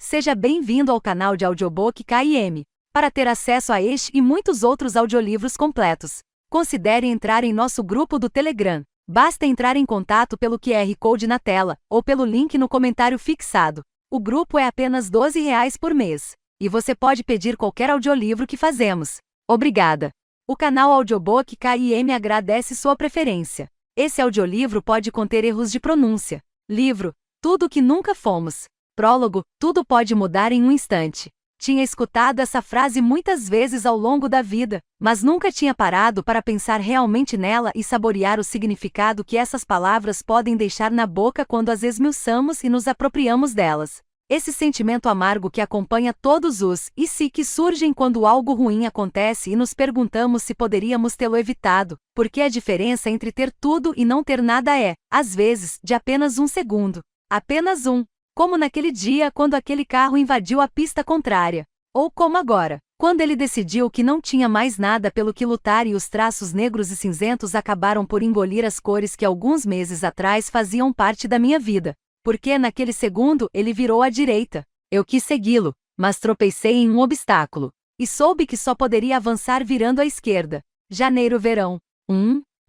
Seja bem-vindo ao canal de audiobook KM. Para ter acesso a este e muitos outros audiolivros completos, considere entrar em nosso grupo do Telegram. Basta entrar em contato pelo QR Code na tela, ou pelo link no comentário fixado. O grupo é apenas R$ 12 por mês. E você pode pedir qualquer audiolivro que fazemos. Obrigada! O canal Audiobook KM agradece sua preferência. Esse audiolivro pode conter erros de pronúncia. Livro: Tudo que Nunca Fomos. Prólogo: Tudo pode mudar em um instante. Tinha escutado essa frase muitas vezes ao longo da vida, mas nunca tinha parado para pensar realmente nela e saborear o significado que essas palavras podem deixar na boca quando as esmiuçamos e nos apropriamos delas. Esse sentimento amargo que acompanha todos os "e se" que surgem quando algo ruim acontece e nos perguntamos se poderíamos tê-lo evitado, porque a diferença entre ter tudo e não ter nada é, às vezes, de apenas um segundo. Apenas um. Como naquele dia quando aquele carro invadiu a pista contrária. Ou como agora, quando ele decidiu que não tinha mais nada pelo que lutar e os traços negros e cinzentos acabaram por engolir as cores que alguns meses atrás faziam parte da minha vida. Porque naquele segundo ele virou à direita. Eu quis segui-lo, mas tropecei em um obstáculo. E soube que só poderia avançar virando à esquerda. Janeiro-verão.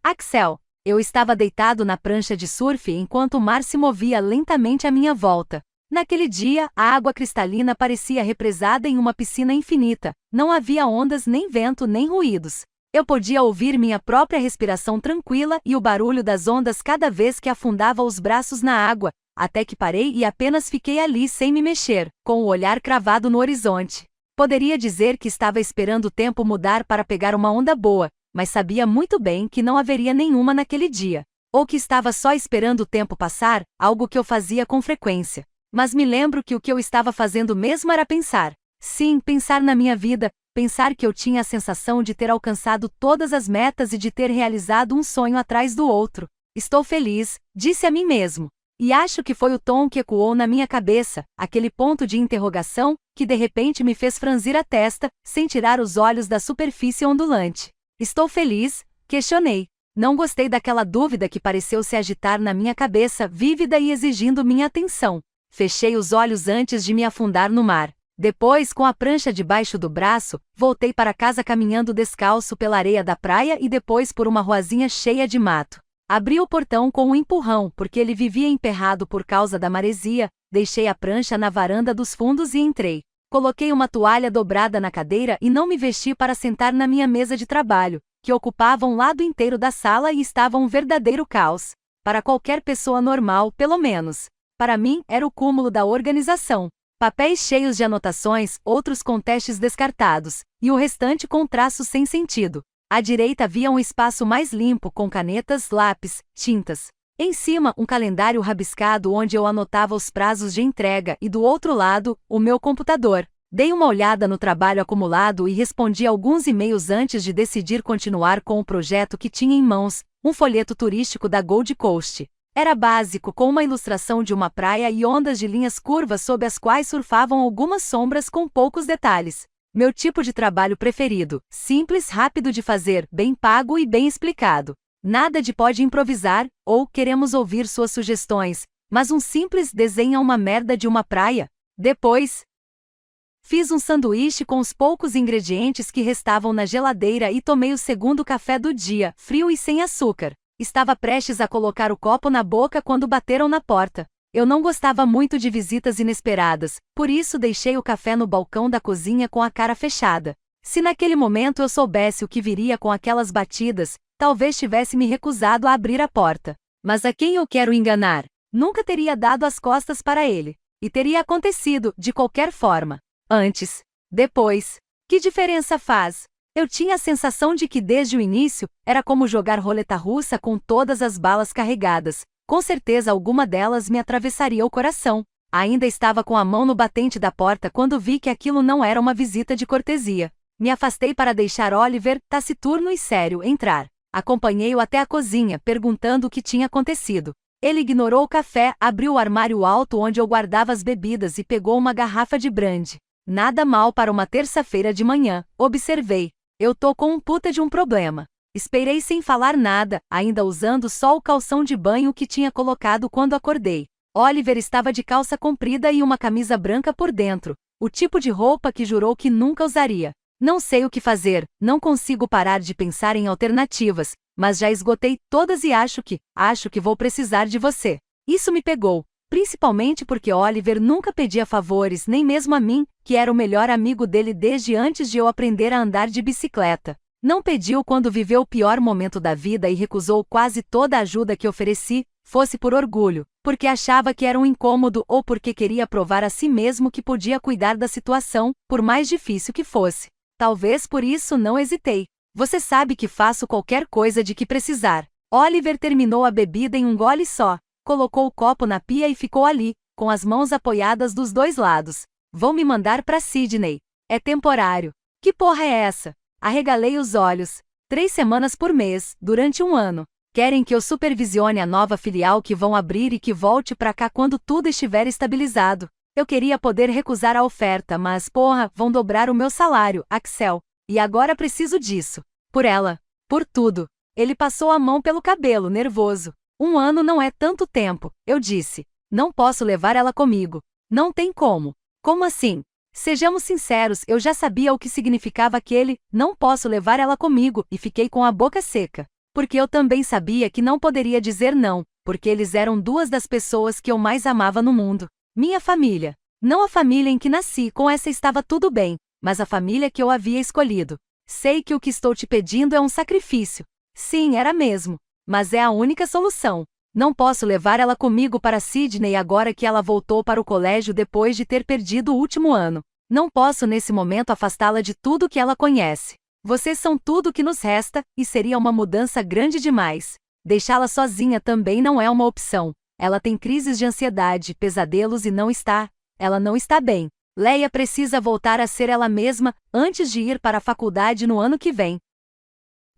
Axel. Eu estava deitado na prancha de surf enquanto o mar se movia lentamente à minha volta. Naquele dia, a água cristalina parecia represada em uma piscina infinita. Não havia ondas, nem vento, nem ruídos. Eu podia ouvir minha própria respiração tranquila e o barulho das ondas cada vez que afundava os braços na água, até que parei e apenas fiquei ali sem me mexer, com o olhar cravado no horizonte. Poderia dizer que estava esperando o tempo mudar para pegar uma onda boa, mas sabia muito bem que não haveria nenhuma naquele dia. Ou que estava só esperando o tempo passar, algo que eu fazia com frequência. Mas me lembro que o que eu estava fazendo mesmo era pensar. Sim, pensar na minha vida, pensar que eu tinha a sensação de ter alcançado todas as metas e de ter realizado um sonho atrás do outro. Estou feliz, disse a mim mesmo. E acho que foi o tom que ecoou na minha cabeça, aquele ponto de interrogação, que de repente me fez franzir a testa, sem tirar os olhos da superfície ondulante. Estou feliz? Questionei. Não gostei daquela dúvida que pareceu se agitar na minha cabeça, vívida e exigindo minha atenção. Fechei os olhos antes de me afundar no mar. Depois, com a prancha debaixo do braço, voltei para casa caminhando descalço pela areia da praia e depois por uma ruazinha cheia de mato. Abri o portão com um empurrão, porque ele vivia emperrado por causa da maresia, deixei a prancha na varanda dos fundos e entrei. Coloquei uma toalha dobrada na cadeira e não me vesti para sentar na minha mesa de trabalho, que ocupava um lado inteiro da sala e estava um verdadeiro caos. Para qualquer pessoa normal, pelo menos. Para mim, era o cúmulo da organização. Papéis cheios de anotações, outros com testes descartados, e o restante com traços sem sentido. À direita havia um espaço mais limpo com canetas, lápis, tintas. Em cima, um calendário rabiscado onde eu anotava os prazos de entrega e do outro lado, o meu computador. Dei uma olhada no trabalho acumulado e respondi alguns e-mails antes de decidir continuar com o projeto que tinha em mãos, um folheto turístico da Gold Coast. Era básico, com uma ilustração de uma praia e ondas de linhas curvas sob as quais surfavam algumas sombras com poucos detalhes. Meu tipo de trabalho preferido, simples, rápido de fazer, bem pago e bem explicado. Nada de pode improvisar, ou queremos ouvir suas sugestões, mas um simples desenha uma merda de uma praia. Depois, fiz um sanduíche com os poucos ingredientes que restavam na geladeira e tomei o segundo café do dia, frio e sem açúcar. Estava prestes a colocar o copo na boca quando bateram na porta. Eu não gostava muito de visitas inesperadas, por isso deixei o café no balcão da cozinha com a cara fechada. Se naquele momento eu soubesse o que viria com aquelas batidas, talvez tivesse me recusado a abrir a porta. Mas a quem eu quero enganar? Nunca teria dado as costas para ele. E teria acontecido, de qualquer forma. Antes. Depois. Que diferença faz? Eu tinha a sensação de que desde o início, era como jogar roleta russa com todas as balas carregadas. Com certeza alguma delas me atravessaria o coração. Ainda estava com a mão no batente da porta quando vi que aquilo não era uma visita de cortesia. Me afastei para deixar Oliver, taciturno e sério, entrar. Acompanhei-o até a cozinha, perguntando o que tinha acontecido. Ele ignorou o café, abriu o armário alto onde eu guardava as bebidas e pegou uma garrafa de brandy. Nada mal para uma terça-feira de manhã, observei. Eu tô com um puta de um problema. Esperei sem falar nada, ainda usando só o calção de banho que tinha colocado quando acordei. Oliver estava de calça comprida e uma camisa branca por dentro, o tipo de roupa que jurou que nunca usaria. Não sei o que fazer, não consigo parar de pensar em alternativas, mas já esgotei todas e acho que vou precisar de você. Isso me pegou, principalmente porque Oliver nunca pedia favores nem mesmo a mim, que era o melhor amigo dele desde antes de eu aprender a andar de bicicleta. Não pediu quando viveu o pior momento da vida e recusou quase toda a ajuda que ofereci, fosse por orgulho, porque achava que era um incômodo ou porque queria provar a si mesmo que podia cuidar da situação, por mais difícil que fosse. Talvez por isso não hesitei. Você sabe que faço qualquer coisa de que precisar. Oliver terminou a bebida em um gole só, colocou o copo na pia e ficou ali, com as mãos apoiadas dos dois lados. Vão me mandar para Sydney. É temporário. Que porra é essa? Arregalei os olhos. 3 semanas por mês, durante 1 ano. Querem que eu supervisione a nova filial que vão abrir e que volte pra cá quando tudo estiver estabilizado. Eu queria poder recusar a oferta, mas porra, vão dobrar o meu salário, Axel. E agora preciso disso. Por ela. Por tudo. Ele passou a mão pelo cabelo, nervoso. 1 ano não é tanto tempo, eu disse. Não posso levar ela comigo. Não tem como. Como assim? Sejamos sinceros, eu já sabia o que significava aquele "não posso levar ela comigo" e fiquei com a boca seca. Porque eu também sabia que não poderia dizer não, porque eles eram 2 das pessoas que eu mais amava no mundo. Minha família. Não a família em que nasci, com essa estava tudo bem, mas a família que eu havia escolhido. Sei que o que estou te pedindo é um sacrifício. Sim, era mesmo. Mas é a única solução. Não posso levar ela comigo para Sydney agora que ela voltou para o colégio depois de ter perdido o último ano. Não posso nesse momento afastá-la de tudo que ela conhece. Vocês são tudo que nos resta, e seria uma mudança grande demais. Deixá-la sozinha também não é uma opção. Ela tem crises de ansiedade, pesadelos e ela não está bem. Leia precisa voltar a ser ela mesma, antes de ir para a faculdade no ano que vem.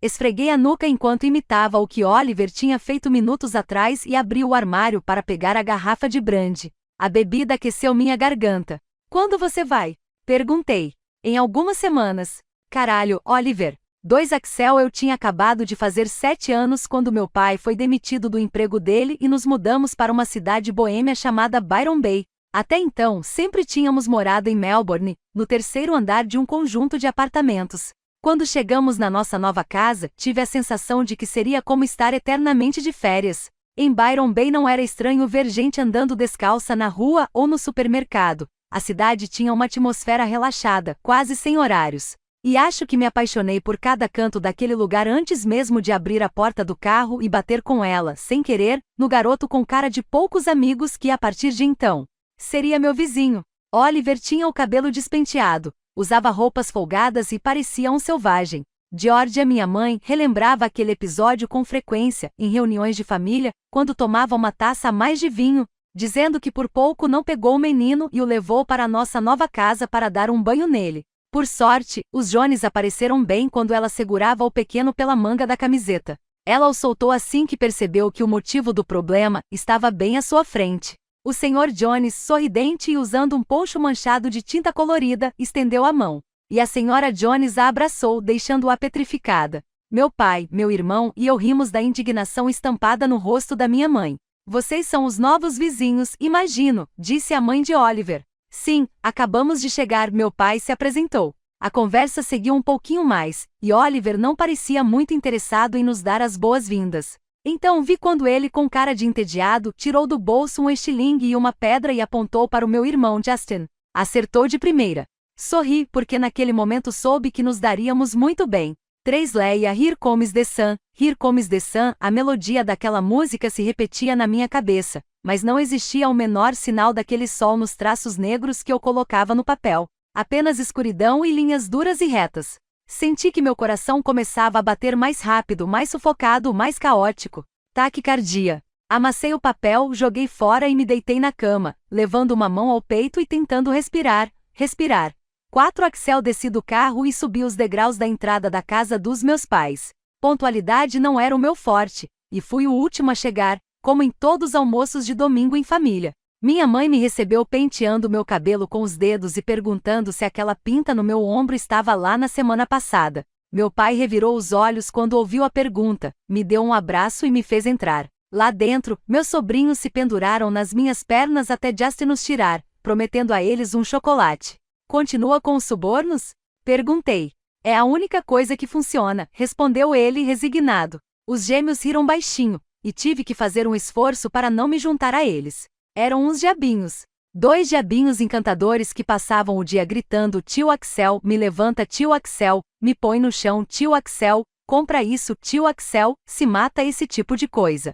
Esfreguei a nuca enquanto imitava o que Oliver tinha feito minutos atrás e abri o armário para pegar a garrafa de brandy. A bebida aqueceu minha garganta. Quando você vai? Perguntei. Em algumas semanas. Caralho, Oliver. 2 Axel, eu tinha acabado de fazer 7 anos quando meu pai foi demitido do emprego dele e nos mudamos para uma cidade boêmia chamada Byron Bay. Até então, sempre tínhamos morado em Melbourne, no 3º andar de um conjunto de apartamentos. Quando chegamos na nossa nova casa, tive a sensação de que seria como estar eternamente de férias. Em Byron Bay não era estranho ver gente andando descalça na rua ou no supermercado. A cidade tinha uma atmosfera relaxada, quase sem horários. E acho que me apaixonei por cada canto daquele lugar antes mesmo de abrir a porta do carro e bater com ela, sem querer, no garoto com cara de poucos amigos que a partir de então seria meu vizinho. Oliver tinha o cabelo despenteado. Usava roupas folgadas e parecia um selvagem. Georgia, minha mãe, relembrava aquele episódio com frequência, em reuniões de família, quando tomava uma taça a mais de vinho, dizendo que por pouco não pegou o menino e o levou para a nossa nova casa para dar um banho nele. Por sorte, os Jones apareceram bem quando ela segurava o pequeno pela manga da camiseta. Ela o soltou assim que percebeu que o motivo do problema estava bem à sua frente. O Sr. Jones, sorridente e usando um poncho manchado de tinta colorida, estendeu a mão. E a Sra. Jones a abraçou, deixando-a petrificada. Meu pai, meu irmão e eu rimos da indignação estampada no rosto da minha mãe. Vocês são os novos vizinhos, imagino, disse a mãe de Oliver. Sim, acabamos de chegar, meu pai se apresentou. A conversa seguiu um pouquinho mais, e Oliver não parecia muito interessado em nos dar as boas-vindas. Então vi quando ele, com cara de entediado, tirou do bolso um estilingue e uma pedra e apontou para o meu irmão Justin. Acertou de primeira. Sorri, porque naquele momento soube que nos daríamos muito bem. 3 Leia, Here Comes the Sun, Here Comes the Sun, a melodia daquela música se repetia na minha cabeça, mas não existia o menor sinal daquele sol nos traços negros que eu colocava no papel. Apenas escuridão e linhas duras e retas. Senti que meu coração começava a bater mais rápido, mais sufocado, mais caótico. Taquicardia. Amassei o papel, joguei fora e me deitei na cama, levando uma mão ao peito e tentando respirar. 4 Axel desci do carro e subi os degraus da entrada da casa dos meus pais. Pontualidade não era o meu forte, e fui o último a chegar, como em todos os almoços de domingo em família. Minha mãe me recebeu penteando meu cabelo com os dedos e perguntando se aquela pinta no meu ombro estava lá na semana passada. Meu pai revirou os olhos quando ouviu a pergunta, me deu um abraço e me fez entrar. Lá dentro, meus sobrinhos se penduraram nas minhas pernas até Justin nos tirar, prometendo a eles um chocolate. Continua com os subornos? Perguntei. É a única coisa que funciona, respondeu ele resignado. Os gêmeos riram baixinho, e tive que fazer um esforço para não me juntar a eles. Eram uns diabinhos. 2 diabinhos encantadores que passavam o dia gritando: tio Axel, me levanta tio Axel, me põe no chão tio Axel, compra isso tio Axel, se mata esse tipo de coisa.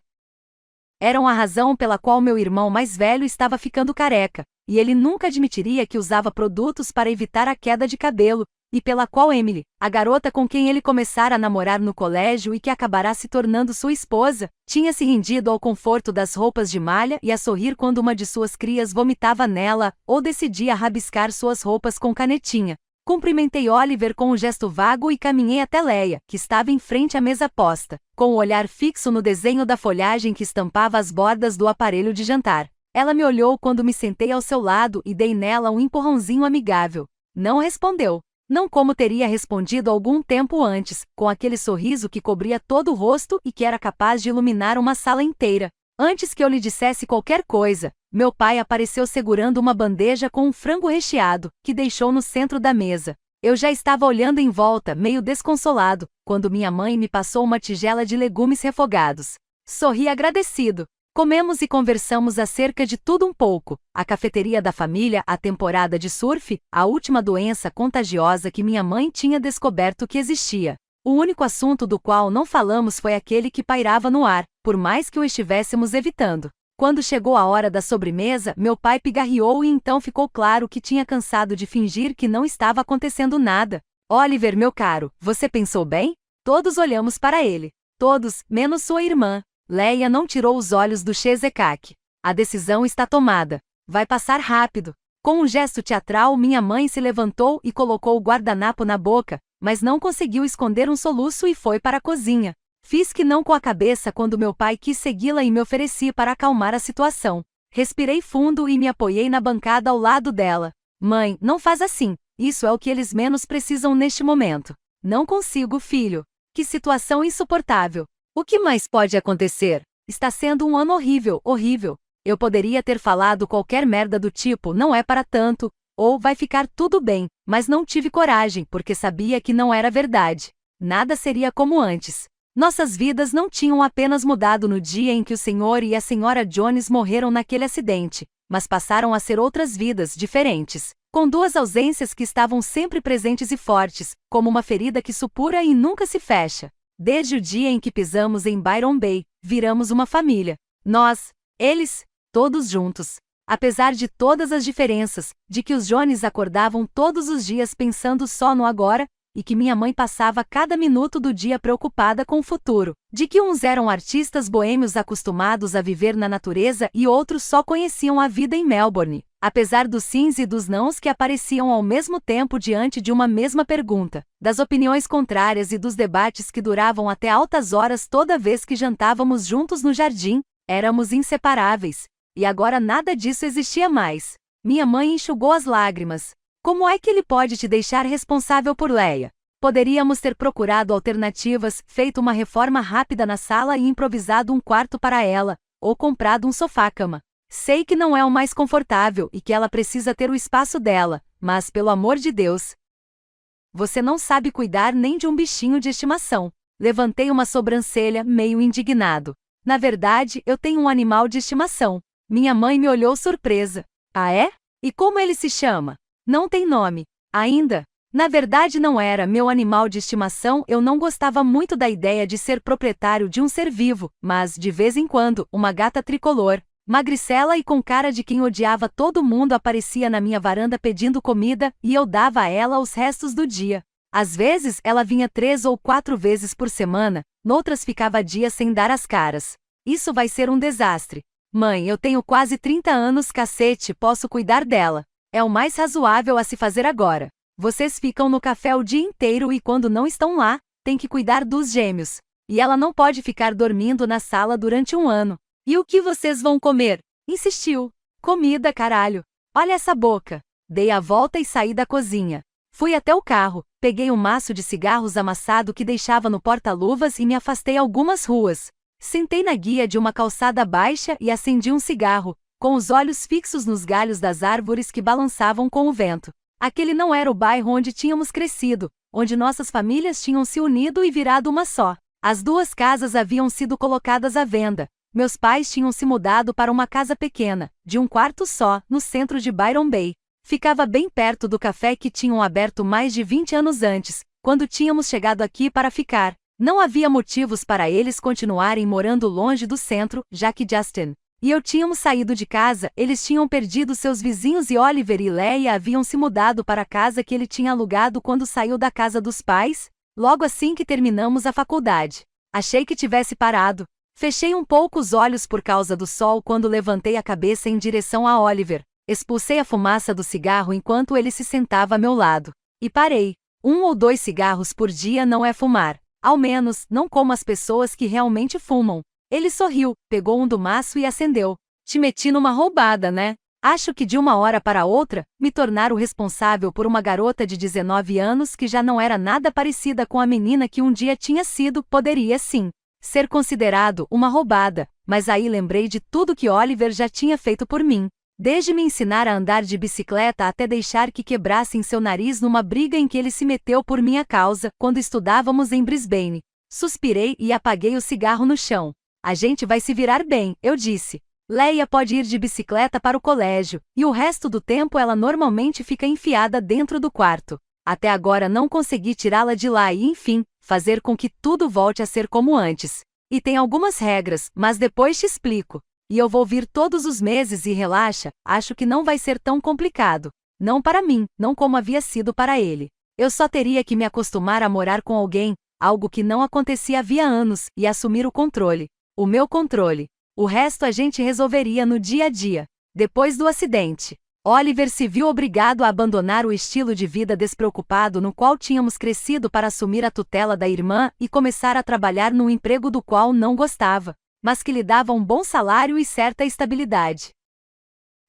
Eram a razão pela qual meu irmão mais velho estava ficando careca, e ele nunca admitiria que usava produtos para evitar a queda de cabelo, e pela qual Emily, a garota com quem ele começara a namorar no colégio e que acabará se tornando sua esposa, tinha se rendido ao conforto das roupas de malha e a sorrir quando uma de suas crias vomitava nela, ou decidia rabiscar suas roupas com canetinha. Cumprimentei Oliver com um gesto vago e caminhei até Leia, que estava em frente à mesa posta, com o olhar fixo no desenho da folhagem que estampava as bordas do aparelho de jantar. Ela me olhou quando me sentei ao seu lado e dei nela um empurrãozinho amigável. Não respondeu. Não como teria respondido algum tempo antes, com aquele sorriso que cobria todo o rosto e que era capaz de iluminar uma sala inteira. Antes que eu lhe dissesse qualquer coisa, meu pai apareceu segurando uma bandeja com um frango recheado, que deixou no centro da mesa. Eu já estava olhando em volta, meio desconsolado, quando minha mãe me passou uma tigela de legumes refogados. Sorri agradecido. Comemos e conversamos acerca de tudo um pouco: a cafeteria da família, a temporada de surf, a última doença contagiosa que minha mãe tinha descoberto que existia. O único assunto do qual não falamos foi aquele que pairava no ar, por mais que o estivéssemos evitando. Quando chegou a hora da sobremesa, meu pai pigarreou e então ficou claro que tinha cansado de fingir que não estava acontecendo nada. Oliver, meu caro, você pensou bem? Todos olhamos para ele. Todos, menos sua irmã. Leia não tirou os olhos do Cheesecake. A decisão está tomada. Vai passar rápido. Com um gesto teatral, minha mãe se levantou e colocou o guardanapo na boca, mas não conseguiu esconder um soluço e foi para a cozinha. Fiz que não com a cabeça quando meu pai quis segui-la e me ofereci para acalmar a situação. Respirei fundo e me apoiei na bancada ao lado dela. Mãe, não faz assim. Isso é o que eles menos precisam neste momento. Não consigo, filho. Que situação insuportável. O que mais pode acontecer? Está sendo um ano horrível, horrível. Eu poderia ter falado qualquer merda do tipo, não é para tanto, ou vai ficar tudo bem, mas não tive coragem porque sabia que não era verdade. Nada seria como antes. Nossas vidas não tinham apenas mudado no dia em que o Sr. e a Sra. Jones morreram naquele acidente, mas passaram a ser outras vidas diferentes, com 2 ausências que estavam sempre presentes e fortes, como uma ferida que supura e nunca se fecha. Desde o dia em que pisamos em Byron Bay, viramos uma família. Nós, eles, todos juntos. Apesar de todas as diferenças, de que os Jones acordavam todos os dias pensando só no agora, e que minha mãe passava cada minuto do dia preocupada com o futuro, de que uns eram artistas boêmios acostumados a viver na natureza e outros só conheciam a vida em Melbourne, apesar dos sims e dos nãos que apareciam ao mesmo tempo diante de uma mesma pergunta, das opiniões contrárias e dos debates que duravam até altas horas toda vez que jantávamos juntos no jardim, éramos inseparáveis. E agora nada disso existia mais. Minha mãe enxugou as lágrimas. Como é que ele pode te deixar responsável por Leia? Poderíamos ter procurado alternativas, feito uma reforma rápida na sala e improvisado um quarto para ela, ou comprado um sofá-cama. Sei que não é o mais confortável e que ela precisa ter o espaço dela, mas pelo amor de Deus. Você não sabe cuidar nem de um bichinho de estimação. Levantei uma sobrancelha, meio indignado. Na verdade, eu tenho um animal de estimação. Minha mãe me olhou surpresa. Ah é? E como ele se chama? Não tem nome. Ainda? Na verdade não era meu animal de estimação, eu não gostava muito da ideia de ser proprietário de um ser vivo, mas, de vez em quando, uma gata tricolor, magricela e com cara de quem odiava todo mundo aparecia na minha varanda pedindo comida e eu dava a ela os restos do dia. Às vezes ela vinha 3 ou 4 vezes por semana, noutras ficava dias sem dar as caras. Isso vai ser um desastre. Mãe, eu tenho quase 30 anos, cacete, posso cuidar dela. É o mais razoável a se fazer agora. Vocês ficam no café o dia inteiro e quando não estão lá, tem que cuidar dos gêmeos. E ela não pode ficar dormindo na sala durante um ano. E o que vocês vão comer? Insistiu. Comida, caralho. Olha essa boca. Dei a volta e saí da cozinha. Fui até o carro, peguei um maço de cigarros amassado que deixava no porta-luvas e me afastei algumas ruas. Sentei na guia de uma calçada baixa e acendi um cigarro, com os olhos fixos nos galhos das árvores que balançavam com o vento. Aquele não era o bairro onde tínhamos crescido, onde nossas famílias tinham se unido e virado uma só. As duas casas haviam sido colocadas à venda. Meus pais tinham se mudado para uma casa pequena, de um quarto só, no centro de Byron Bay. Ficava bem perto do café que tinham aberto mais de 20 anos antes, quando tínhamos chegado aqui para ficar. Não havia motivos para eles continuarem morando longe do centro, já que Justin e eu tínhamos saído de casa, eles tinham perdido seus vizinhos e Oliver e Leia haviam se mudado para a casa que ele tinha alugado quando saiu da casa dos pais, logo assim que terminamos a faculdade. Achei que tivesse parado. Fechei um pouco os olhos por causa do sol quando levantei a cabeça em direção a Oliver. Expulsei a fumaça do cigarro enquanto ele se sentava a meu lado. E parei. 1 ou 2 cigarros por dia não é fumar. Ao menos, não como as pessoas que realmente fumam. Ele sorriu, pegou um do maço e acendeu. Te meti numa roubada, né? Acho que de uma hora para outra, me tornar o responsável por uma garota de 19 anos que já não era nada parecida com a menina que um dia tinha sido, poderia sim ser considerado uma roubada, mas aí lembrei de tudo que Oliver já tinha feito por mim. Desde me ensinar a andar de bicicleta até deixar que quebrassem seu nariz numa briga em que ele se meteu por minha causa, quando estudávamos em Brisbane. Suspirei e apaguei o cigarro no chão. A gente vai se virar bem, eu disse. Leia pode ir de bicicleta para o colégio, e o resto do tempo ela normalmente fica enfiada dentro do quarto. Até agora não consegui tirá-la de lá e, enfim, fazer com que tudo volte a ser como antes. E tem algumas regras, mas depois te explico. E eu vou vir todos os meses e relaxa, acho que não vai ser tão complicado. Não para mim, não como havia sido para ele. Eu só teria que me acostumar a morar com alguém, algo que não acontecia havia anos, e assumir o controle. O meu controle. O resto a gente resolveria no dia a dia. Depois do acidente, Oliver se viu obrigado a abandonar o estilo de vida despreocupado no qual tínhamos crescido para assumir a tutela da irmã e começar a trabalhar num emprego do qual não gostava, mas que lhe dava um bom salário e certa estabilidade.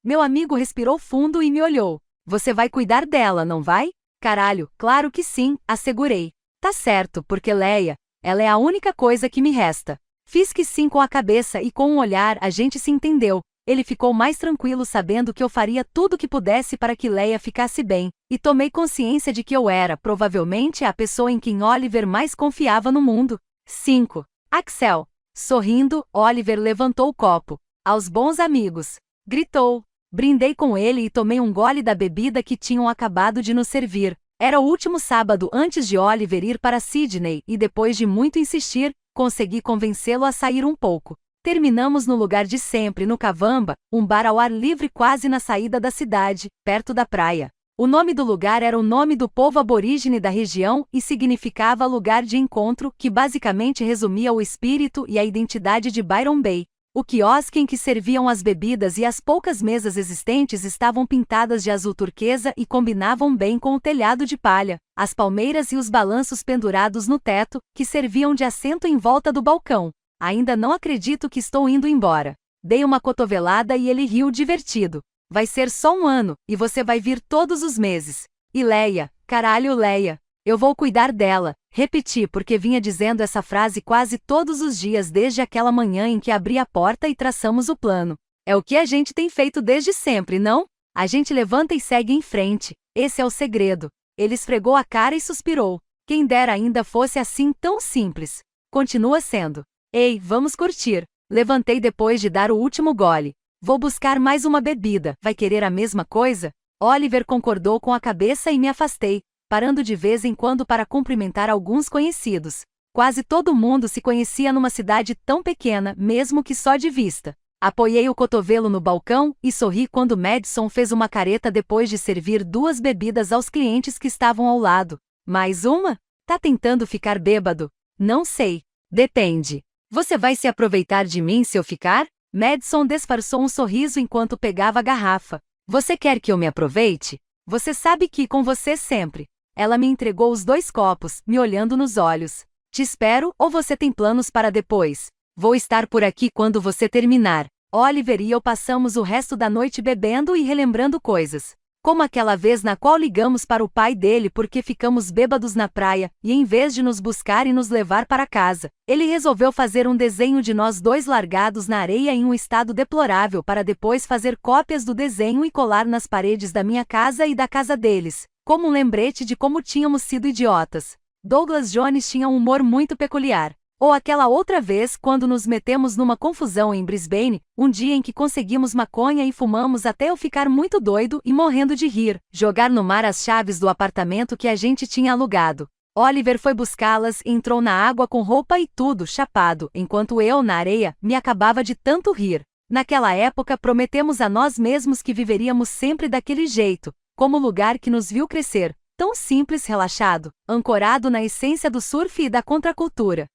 Meu amigo respirou fundo e me olhou. Você vai cuidar dela, não vai? Caralho, claro que sim, assegurei. Tá certo, porque Leia, ela é a única coisa que me resta. Fiz que sim com a cabeça e com um olhar a gente se entendeu. Ele ficou mais tranquilo sabendo que eu faria tudo o que pudesse para que Leia ficasse bem, e tomei consciência de que eu era, provavelmente, a pessoa em quem Oliver mais confiava no mundo. 5. Axel. Sorrindo, Oliver levantou o copo. Aos bons amigos. Gritou. Brindei com ele e tomei um gole da bebida que tinham acabado de nos servir. Era o último sábado antes de Oliver ir para Sydney e depois de muito insistir, consegui convencê-lo a sair um pouco. Terminamos no lugar de sempre, no Cavamba, um bar ao ar livre quase na saída da cidade, perto da praia. O nome do lugar era o nome do povo aborígene da região e significava lugar de encontro, que basicamente resumia o espírito e a identidade de Byron Bay. O quiosque em que serviam as bebidas e as poucas mesas existentes estavam pintadas de azul turquesa e combinavam bem com o telhado de palha, as palmeiras e os balanços pendurados no teto, que serviam de assento em volta do balcão. Ainda não acredito que estou indo embora. Dei uma cotovelada e ele riu divertido. Vai ser só 1 ano, e você vai vir todos os meses. E Leia, caralho Leia, eu vou cuidar dela. Repeti porque vinha dizendo essa frase quase todos os dias desde aquela manhã em que abri a porta e traçamos o plano. É o que a gente tem feito desde sempre, não? A gente levanta e segue em frente. Esse é o segredo. Ele esfregou a cara e suspirou. Quem dera ainda fosse assim tão simples. Continua sendo. Ei, vamos curtir. Levantei depois de dar o último gole. Vou buscar mais uma bebida. Vai querer a mesma coisa? Oliver concordou com a cabeça e me afastei, parando de vez em quando para cumprimentar alguns conhecidos. Quase todo mundo se conhecia numa cidade tão pequena, mesmo que só de vista. Apoiei o cotovelo no balcão e sorri quando Madison fez uma careta depois de servir 2 bebidas aos clientes que estavam ao lado. Mais uma? Tá tentando ficar bêbado? Não sei. Depende. Você vai se aproveitar de mim se eu ficar? Madison disfarçou um sorriso enquanto pegava a garrafa. Você quer que eu me aproveite? Você sabe que com você sempre. Ela me entregou os 2 copos, me olhando nos olhos. Te espero, ou você tem planos para depois? Vou estar por aqui quando você terminar. Oliver e eu passamos o resto da noite bebendo e relembrando coisas. Como aquela vez na qual ligamos para o pai dele porque ficamos bêbados na praia, e em vez de nos buscar e nos levar para casa, ele resolveu fazer um desenho de nós dois largados na areia em um estado deplorável para depois fazer cópias do desenho e colar nas paredes da minha casa e da casa deles, como um lembrete de como tínhamos sido idiotas. Douglas Jones tinha um humor muito peculiar. Ou aquela outra vez quando nos metemos numa confusão em Brisbane, um dia em que conseguimos maconha e fumamos até eu ficar muito doido e morrendo de rir, jogar no mar as chaves do apartamento que a gente tinha alugado. Oliver foi buscá-las e entrou na água com roupa e tudo, chapado, enquanto eu, na areia, me acabava de tanto rir. Naquela época prometemos a nós mesmos que viveríamos sempre daquele jeito, como o lugar que nos viu crescer, tão simples, relaxado, ancorado na essência do surf e da contracultura.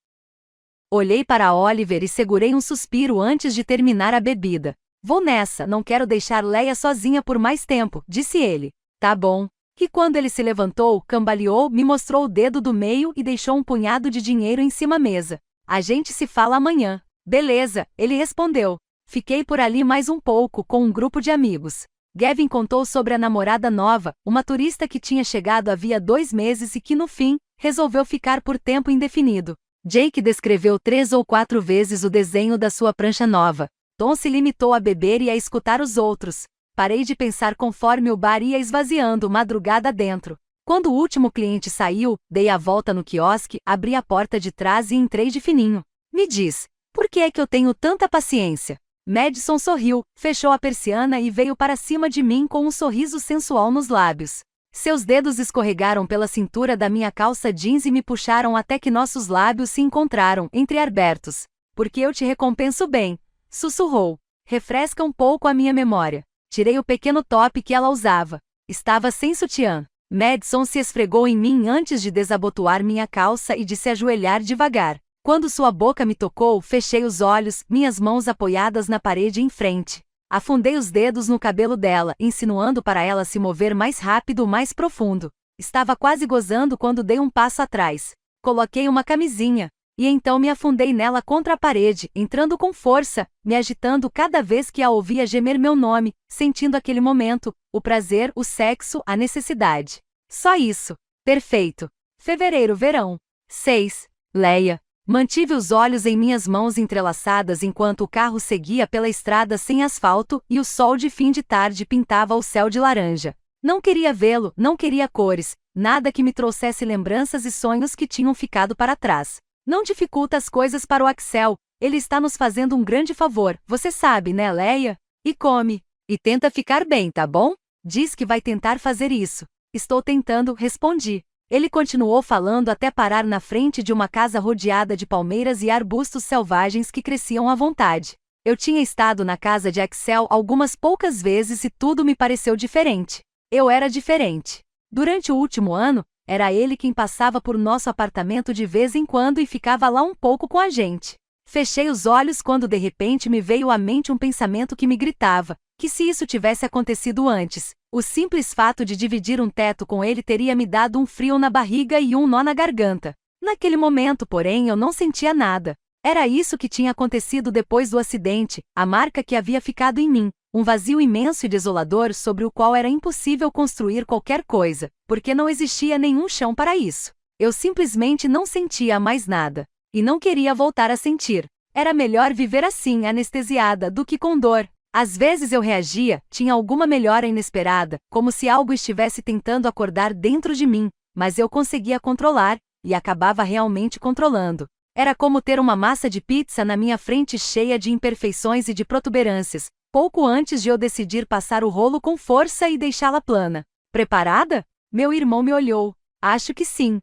Olhei para Oliver e segurei um suspiro antes de terminar a bebida. Vou nessa, não quero deixar Leia sozinha por mais tempo, disse ele. Tá bom. E quando ele se levantou, cambaleou, me mostrou o dedo do meio e deixou um punhado de dinheiro em cima da mesa. A gente se fala amanhã. Beleza, ele respondeu. Fiquei por ali mais um pouco com um grupo de amigos. Gavin contou sobre a namorada nova, uma turista que tinha chegado havia 2 meses e que no fim, resolveu ficar por tempo indefinido. Jake descreveu 3 ou 4 vezes o desenho da sua prancha nova. Tom se limitou a beber e a escutar os outros. Parei de pensar conforme o bar ia esvaziando madrugada dentro. Quando o último cliente saiu, dei a volta no quiosque, abri a porta de trás e entrei de fininho. Me diz, por que é que eu tenho tanta paciência? Madison sorriu, fechou a persiana e veio para cima de mim com um sorriso sensual nos lábios. Seus dedos escorregaram pela cintura da minha calça jeans e me puxaram até que nossos lábios se encontraram, entreabertos. Porque eu te recompenso bem, sussurrou. Refresca um pouco a minha memória. Tirei o pequeno top que ela usava. Estava sem sutiã. Madison se esfregou em mim antes de desabotoar minha calça e de se ajoelhar devagar. Quando sua boca me tocou, fechei os olhos, minhas mãos apoiadas na parede em frente. Afundei os dedos no cabelo dela, insinuando para ela se mover mais rápido, mais profundo. Estava quase gozando quando dei um passo atrás. Coloquei uma camisinha. E então me afundei nela contra a parede, entrando com força, me agitando cada vez que a ouvia gemer meu nome, sentindo aquele momento, o prazer, o sexo, a necessidade. Só isso. Perfeito. Fevereiro-verão. 6. Leia. Mantive os olhos em minhas mãos entrelaçadas enquanto o carro seguia pela estrada sem asfalto e o sol de fim de tarde pintava o céu de laranja. Não queria vê-lo, não queria cores, nada que me trouxesse lembranças e sonhos que tinham ficado para trás. Não dificulta as coisas para o Axel, ele está nos fazendo um grande favor, você sabe, né, Leia? E come. E tenta ficar bem, tá bom? Diz que vai tentar fazer isso. Estou tentando, respondi. Ele continuou falando até parar na frente de uma casa rodeada de palmeiras e arbustos selvagens que cresciam à vontade. Eu tinha estado na casa de Axel algumas poucas vezes e tudo me pareceu diferente. Eu era diferente. Durante o último ano, era ele quem passava por nosso apartamento de vez em quando e ficava lá um pouco com a gente. Fechei os olhos quando de repente me veio à mente um pensamento que me gritava, que se isso tivesse acontecido antes, o simples fato de dividir um teto com ele teria me dado um frio na barriga e um nó na garganta. Naquele momento, porém, eu não sentia nada. Era isso que tinha acontecido depois do acidente, a marca que havia ficado em mim, um vazio imenso e desolador sobre o qual era impossível construir qualquer coisa, porque não existia nenhum chão para isso. Eu simplesmente não sentia mais nada. E não queria voltar a sentir. Era melhor viver assim, anestesiada, do que com dor. Às vezes eu reagia, tinha alguma melhora inesperada, como se algo estivesse tentando acordar dentro de mim, mas eu conseguia controlar, e acabava realmente controlando. Era como ter uma massa de pizza na minha frente cheia de imperfeições e de protuberâncias, pouco antes de eu decidir passar o rolo com força e deixá-la plana. Preparada? Meu irmão me olhou. Acho que sim.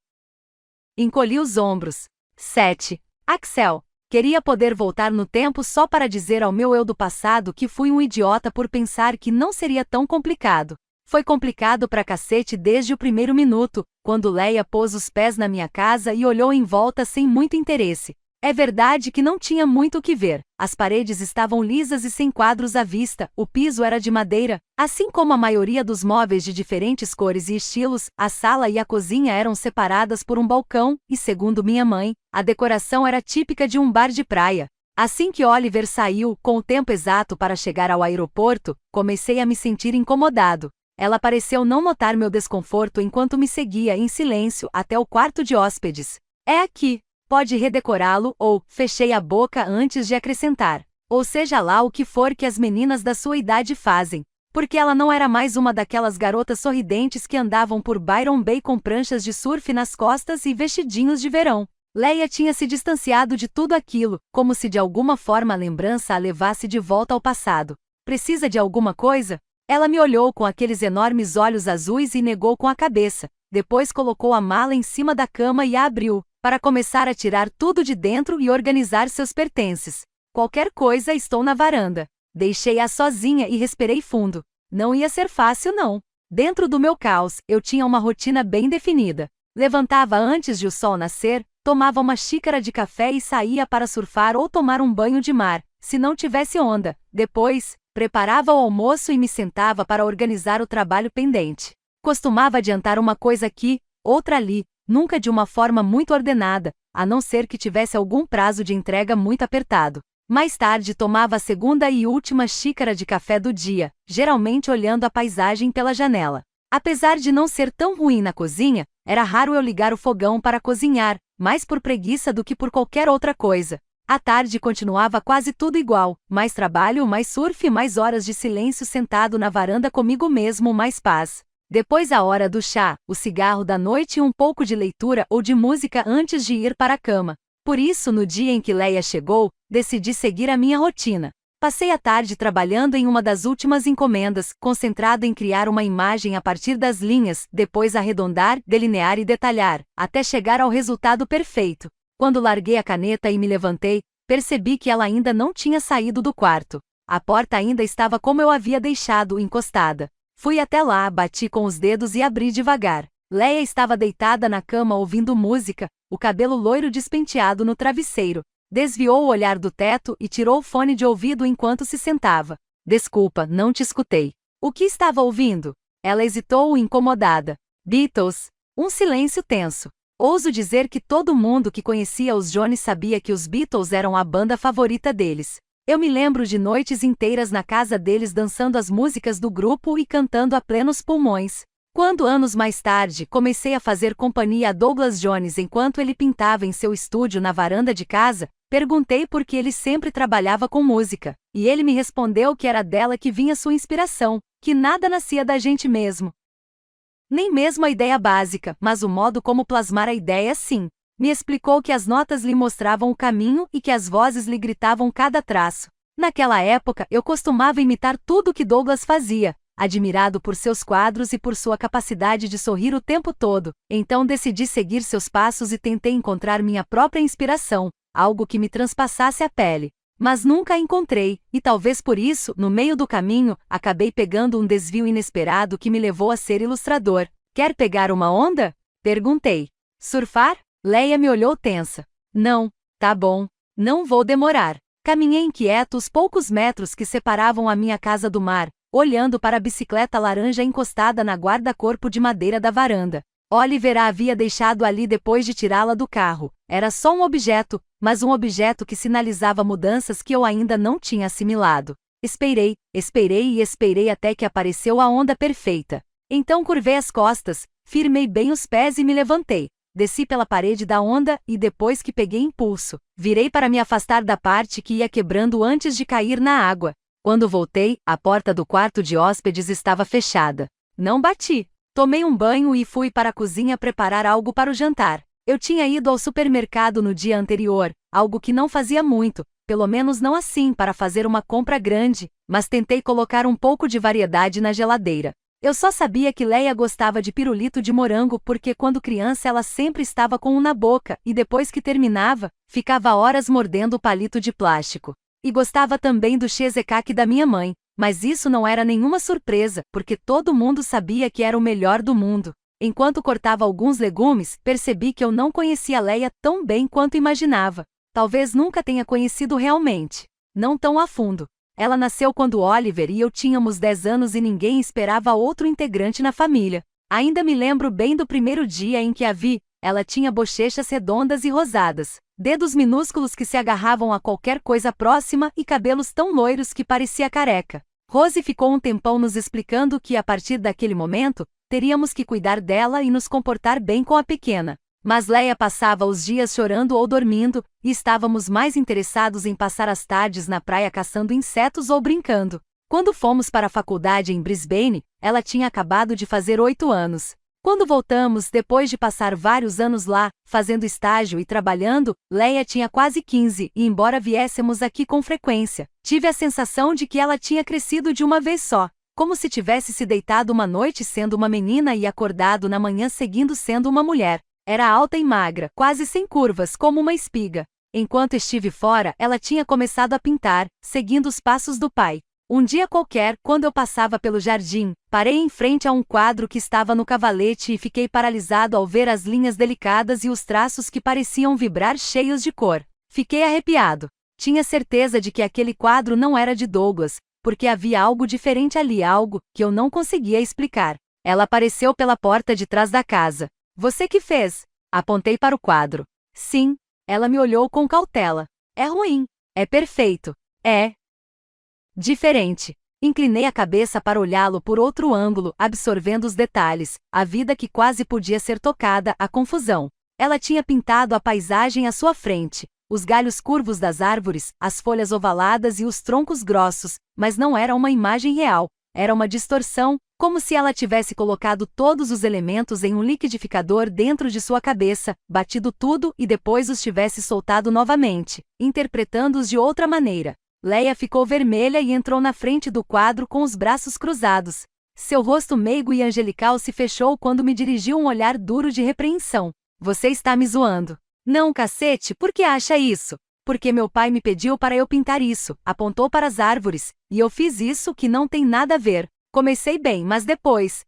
Encolhi os ombros. 7. Axel. Queria poder voltar no tempo só para dizer ao meu eu do passado que fui um idiota por pensar que não seria tão complicado. Foi complicado pra cacete desde o primeiro minuto, quando Leia pôs os pés na minha casa e olhou em volta sem muito interesse. É verdade que não tinha muito o que ver. As paredes estavam lisas e sem quadros à vista, o piso era de madeira, assim como a maioria dos móveis de diferentes cores e estilos, a sala e a cozinha eram separadas por um balcão, e segundo minha mãe, a decoração era típica de um bar de praia. Assim que Oliver saiu, com o tempo exato para chegar ao aeroporto, comecei a me sentir incomodado. Ela pareceu não notar meu desconforto enquanto me seguia em silêncio até o quarto de hóspedes. É aqui. Pode redecorá-lo ou fechei a boca antes de acrescentar. Ou seja lá o que for que as meninas da sua idade fazem. Porque ela não era mais uma daquelas garotas sorridentes que andavam por Byron Bay com pranchas de surf nas costas e vestidinhos de verão. Leia tinha se distanciado de tudo aquilo, como se de alguma forma a lembrança a levasse de volta ao passado. Precisa de alguma coisa? Ela me olhou com aqueles enormes olhos azuis e negou com a cabeça. Depois colocou a mala em cima da cama e a abriu, para começar a tirar tudo de dentro e organizar seus pertences. Qualquer coisa, estou na varanda. Deixei-a sozinha e respirei fundo. Não ia ser fácil não. Dentro do meu caos, eu tinha uma rotina bem definida. Levantava antes de o sol nascer, tomava uma xícara de café e saía para surfar ou tomar um banho de mar, se não tivesse onda. Depois, preparava o almoço e me sentava para organizar o trabalho pendente. Costumava adiantar uma coisa aqui, outra ali, nunca de uma forma muito ordenada, a não ser que tivesse algum prazo de entrega muito apertado. Mais tarde tomava a segunda e última xícara de café do dia, geralmente olhando a paisagem pela janela. Apesar de não ser tão ruim na cozinha, era raro eu ligar o fogão para cozinhar, mais por preguiça do que por qualquer outra coisa. À tarde continuava quase tudo igual, mais trabalho, mais surf, mais horas de silêncio sentado na varanda comigo mesmo, mais paz. Depois a hora do chá, o cigarro da noite e um pouco de leitura ou de música antes de ir para a cama. Por isso, no dia em que Leia chegou, decidi seguir a minha rotina. Passei a tarde trabalhando em uma das últimas encomendas, concentrado em criar uma imagem a partir das linhas, depois arredondar, delinear e detalhar, até chegar ao resultado perfeito. Quando larguei a caneta e me levantei, percebi que ela ainda não tinha saído do quarto. A porta ainda estava como eu havia deixado, encostada. Fui até lá, bati com os dedos e abri devagar. Leia estava deitada na cama ouvindo música, o cabelo loiro despenteado no travesseiro. Desviou o olhar do teto e tirou o fone de ouvido enquanto se sentava. Desculpa, não te escutei. O que estava ouvindo? Ela hesitou, incomodada. Beatles. Um silêncio tenso. Ouso dizer que todo mundo que conhecia os Jones sabia que os Beatles eram a banda favorita deles. Eu me lembro de noites inteiras na casa deles dançando as músicas do grupo e cantando a plenos pulmões. Quando anos mais tarde comecei a fazer companhia a Douglas Jones enquanto ele pintava em seu estúdio na varanda de casa, perguntei por que ele sempre trabalhava com música, e ele me respondeu que era dela que vinha sua inspiração, que nada nascia da gente mesmo. Nem mesmo a ideia básica, mas o modo como plasmar a ideia sim. Me explicou que as notas lhe mostravam o caminho e que as vozes lhe gritavam cada traço. Naquela época eu costumava imitar tudo o que Douglas fazia, admirado por seus quadros e por sua capacidade de sorrir o tempo todo. Então decidi seguir seus passos e tentei encontrar minha própria inspiração, algo que me transpassasse a pele. Mas nunca a encontrei, e talvez por isso, no meio do caminho, acabei pegando um desvio inesperado que me levou a ser ilustrador. Quer pegar uma onda? Perguntei. Surfar? Leia me olhou tensa. Não, tá bom. Não vou demorar. Caminhei inquieto os poucos metros que separavam a minha casa do mar, olhando para a bicicleta laranja encostada na guarda-corpo de madeira da varanda. Oliver a havia deixado ali depois de tirá-la do carro. Era só um objeto, mas um objeto que sinalizava mudanças que eu ainda não tinha assimilado. Esperei e esperei até que apareceu a onda perfeita. Então curvei as costas, firmei bem os pés e me levantei. Desci pela parede da onda e depois que peguei impulso, virei para me afastar da parte que ia quebrando antes de cair na água. Quando voltei, a porta do quarto de hóspedes estava fechada. Não bati. Tomei um banho e fui para a cozinha preparar algo para o jantar. Eu tinha ido ao supermercado no dia anterior, algo que não fazia muito, pelo menos não assim para fazer uma compra grande, mas tentei colocar um pouco de variedade na geladeira. Eu só sabia que Leia gostava de pirulito de morango porque quando criança ela sempre estava com um na boca e depois que terminava, ficava horas mordendo o palito de plástico. E gostava também do cheesecake da minha mãe, mas isso não era nenhuma surpresa, porque todo mundo sabia que era o melhor do mundo. Enquanto cortava alguns legumes, percebi que eu não conhecia Leia tão bem quanto imaginava. Talvez nunca tenha conhecido realmente. Não tão a fundo. Ela nasceu quando Oliver e eu tínhamos 10 anos e ninguém esperava outro integrante na família. Ainda me lembro bem do primeiro dia em que a vi. Ela tinha bochechas redondas e rosadas, dedos minúsculos que se agarravam a qualquer coisa próxima e cabelos tão loiros que parecia careca. Rose ficou um tempão nos explicando que, a partir daquele momento, teríamos que cuidar dela e nos comportar bem com a pequena. Mas Leia passava os dias chorando ou dormindo, e estávamos mais interessados em passar as tardes na praia caçando insetos ou brincando. Quando fomos para a faculdade em Brisbane, ela tinha acabado de fazer 8 anos. Quando voltamos, depois de passar vários anos lá, fazendo estágio e trabalhando, Leia tinha quase 15, e embora viéssemos aqui com frequência, tive a sensação de que ela tinha crescido de uma vez só, como se tivesse se deitado uma noite sendo uma menina e acordado na manhã seguindo sendo uma mulher. Era alta e magra, quase sem curvas, como uma espiga. Enquanto estive fora, ela tinha começado a pintar, seguindo os passos do pai. Um dia qualquer, quando eu passava pelo jardim, parei em frente a um quadro que estava no cavalete e fiquei paralisado ao ver as linhas delicadas e os traços que pareciam vibrar cheios de cor. Fiquei arrepiado. Tinha certeza de que aquele quadro não era de Douglas, porque havia algo diferente ali, algo que eu não conseguia explicar. Ela apareceu pela porta de trás da casa. Você que fez? Apontei para o quadro. Sim. Ela me olhou com cautela. É ruim. É perfeito. É diferente. Inclinei a cabeça para olhá-lo por outro ângulo, absorvendo os detalhes, a vida que quase podia ser tocada, a confusão. Ela tinha pintado a paisagem à sua frente, os galhos curvos das árvores, as folhas ovaladas e os troncos grossos, mas não era uma imagem real, era uma distorção, como se ela tivesse colocado todos os elementos em um liquidificador dentro de sua cabeça, batido tudo e depois os tivesse soltado novamente, interpretando-os de outra maneira. Leia ficou vermelha e entrou na frente do quadro com os braços cruzados. Seu rosto meigo e angelical se fechou quando me dirigiu um olhar duro de repreensão. Você está me zoando. Não, cacete, por que acha isso? Porque meu pai me pediu para eu pintar isso, apontou para as árvores, e eu fiz isso que não tem nada a ver. Comecei bem, mas depois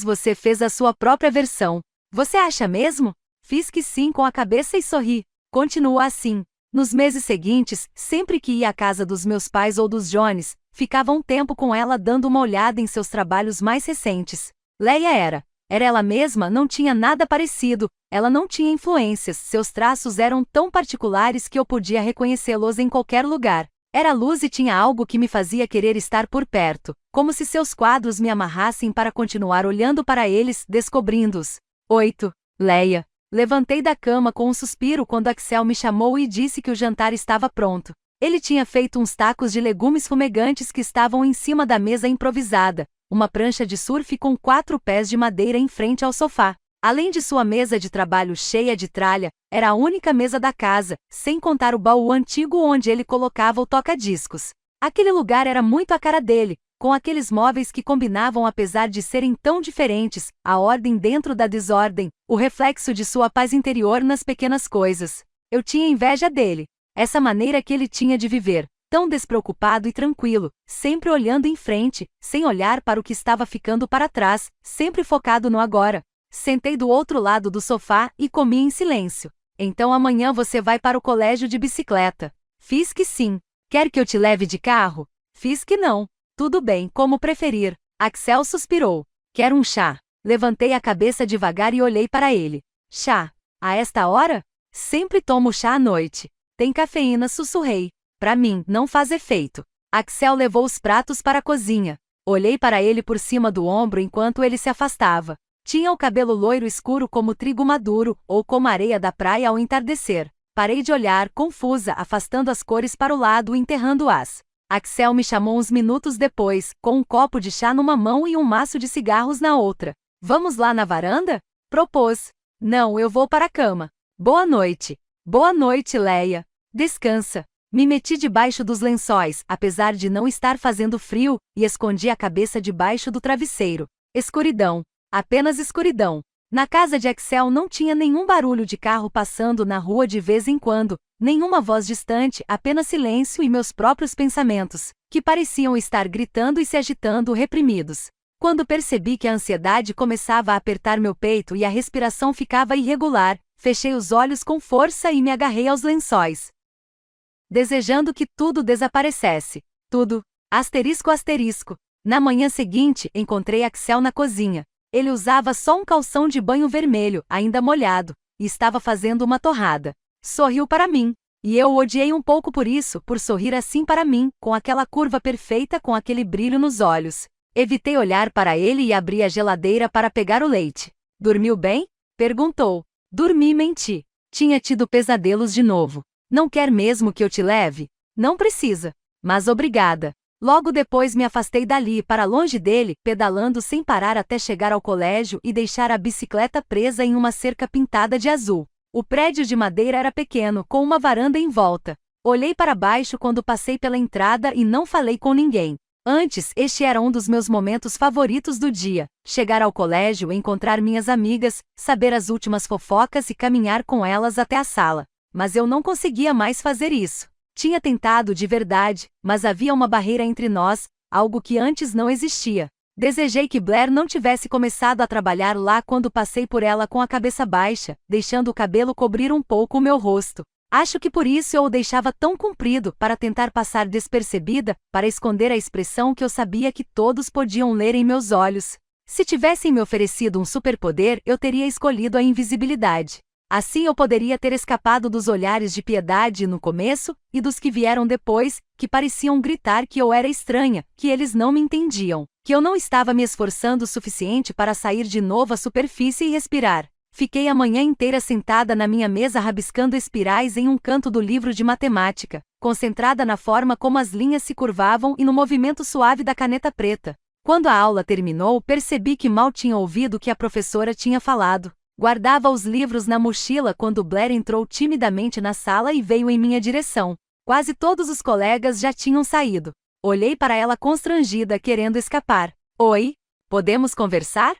você fez a sua própria versão. Você acha mesmo? Fiz que sim com a cabeça e sorri. Continua assim. Nos meses seguintes, sempre que ia à casa dos meus pais ou dos Jones, ficava um tempo com ela dando uma olhada em seus trabalhos mais recentes. Leia era ela mesma, não tinha nada parecido, ela não tinha influências, seus traços eram tão particulares que eu podia reconhecê-los em qualquer lugar. Era luz e tinha algo que me fazia querer estar por perto, como se seus quadros me amarrassem para continuar olhando para eles, descobrindo-os. 8. Leia. Levantei da cama com um suspiro quando Axel me chamou e disse que o jantar estava pronto. Ele tinha feito uns tacos de legumes fumegantes que estavam em cima da mesa improvisada, uma prancha de surf com 4 pés de madeira em frente ao sofá. Além de sua mesa de trabalho cheia de tralha, era a única mesa da casa, sem contar o baú antigo onde ele colocava o toca-discos. Aquele lugar era muito a cara dele, com aqueles móveis que combinavam apesar de serem tão diferentes, a ordem dentro da desordem, o reflexo de sua paz interior nas pequenas coisas. Eu tinha inveja dele. Essa maneira que ele tinha de viver, tão despreocupado e tranquilo, sempre olhando em frente, sem olhar para o que estava ficando para trás, sempre focado no agora. Sentei do outro lado do sofá e comi em silêncio. Então amanhã você vai para o colégio de bicicleta. Fiz que sim. Quer que eu te leve de carro? Fiz que não. Tudo bem, como preferir. Axel suspirou. Quer um chá? Levantei a cabeça devagar e olhei para ele. Chá? A esta hora? Sempre tomo chá à noite. Tem cafeína, sussurrei. Para mim, não faz efeito. Axel levou os pratos para a cozinha. Olhei para ele por cima do ombro enquanto ele se afastava. Tinha o cabelo loiro escuro como trigo maduro, ou como a areia da praia ao entardecer. Parei de olhar, confusa, afastando as cores para o lado e enterrando-as. Axel me chamou uns minutos depois, com um copo de chá numa mão e um maço de cigarros na outra. Vamos lá na varanda? Propôs. Não, eu vou para a cama. Boa noite. Boa noite, Leia. Descansa. Me meti debaixo dos lençóis, apesar de não estar fazendo frio, e escondi a cabeça debaixo do travesseiro. Escuridão. Apenas escuridão. Na casa de Axel não tinha nenhum barulho de carro passando na rua de vez em quando, nenhuma voz distante, apenas silêncio e meus próprios pensamentos, que pareciam estar gritando e se agitando reprimidos. Quando percebi que a ansiedade começava a apertar meu peito e a respiração ficava irregular, fechei os olhos com força e me agarrei aos lençóis, desejando que tudo desaparecesse. Tudo. Asterisco asterisco. Na manhã seguinte, encontrei Axel na cozinha. Ele usava só um calção de banho vermelho, ainda molhado, e estava fazendo uma torrada. Sorriu para mim. E eu o odiei um pouco por isso, por sorrir assim para mim, com aquela curva perfeita com aquele brilho nos olhos. Evitei olhar para ele e abri a geladeira para pegar o leite. Dormiu bem? Perguntou. Dormi e menti. Tinha tido pesadelos de novo. Não quer mesmo que eu te leve? Não precisa. Mas obrigada. Logo depois me afastei dali para longe dele, pedalando sem parar até chegar ao colégio e deixar a bicicleta presa em uma cerca pintada de azul. O prédio de madeira era pequeno, com uma varanda em volta. Olhei para baixo quando passei pela entrada e não falei com ninguém. Antes, este era um dos meus momentos favoritos do dia. Chegar ao colégio, encontrar minhas amigas, saber as últimas fofocas e caminhar com elas até a sala. Mas eu não conseguia mais fazer isso. Tinha tentado de verdade, mas havia uma barreira entre nós, algo que antes não existia. Desejei que Blair não tivesse começado a trabalhar lá quando passei por ela com a cabeça baixa, deixando o cabelo cobrir um pouco o meu rosto. Acho que por isso eu o deixava tão comprido, para tentar passar despercebida, para esconder a expressão que eu sabia que todos podiam ler em meus olhos. Se tivessem me oferecido um superpoder, eu teria escolhido a invisibilidade. Assim eu poderia ter escapado dos olhares de piedade no começo, e dos que vieram depois, que pareciam gritar que eu era estranha, que eles não me entendiam, que eu não estava me esforçando o suficiente para sair de novo à superfície e respirar. Fiquei a manhã inteira sentada na minha mesa rabiscando espirais em um canto do livro de matemática, concentrada na forma como as linhas se curvavam e no movimento suave da caneta preta. Quando a aula terminou, percebi que mal tinha ouvido o que a professora tinha falado. Guardava os livros na mochila quando Blair entrou timidamente na sala e veio em minha direção. Quase todos os colegas já tinham saído. Olhei para ela constrangida, querendo escapar. Oi? Podemos conversar?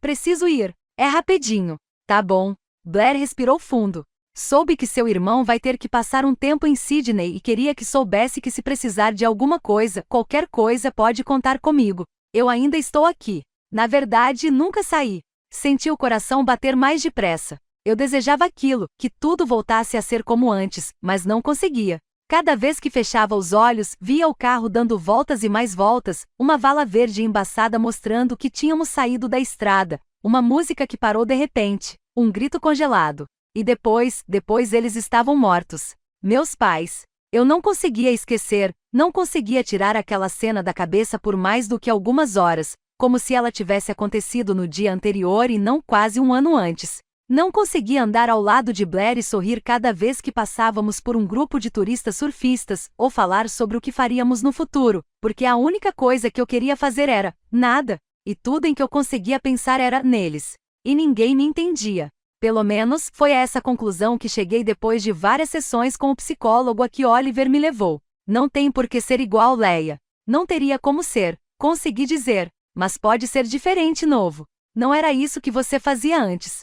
Preciso ir. É rapidinho. Tá bom. Blair respirou fundo. Soube que seu irmão vai ter que passar um tempo em Sydney e queria que soubesse que se precisar de alguma coisa, qualquer coisa, pode contar comigo. Eu ainda estou aqui. Na verdade, nunca saí. Senti o coração bater mais depressa. Eu desejava aquilo, que tudo voltasse a ser como antes, mas não conseguia. Cada vez que fechava os olhos, via o carro dando voltas e mais voltas, uma vala verde embaçada mostrando que tínhamos saído da estrada, uma música que parou de repente, um grito congelado. E depois eles estavam mortos. Meus pais. Eu não conseguia esquecer, não conseguia tirar aquela cena da cabeça por mais do que algumas horas, como se ela tivesse acontecido no dia anterior e não quase um ano antes. Não conseguia andar ao lado de Blair e sorrir cada vez que passávamos por um grupo de turistas surfistas, ou falar sobre o que faríamos no futuro, porque a única coisa que eu queria fazer era nada, e tudo em que eu conseguia pensar era neles. E ninguém me entendia. Pelo menos, foi a essa conclusão que cheguei depois de várias sessões com o psicólogo a que Oliver me levou. Não tem por que ser igual, Leia. Não teria como ser, consegui dizer. Mas pode ser diferente, novo. Não era isso que você fazia antes.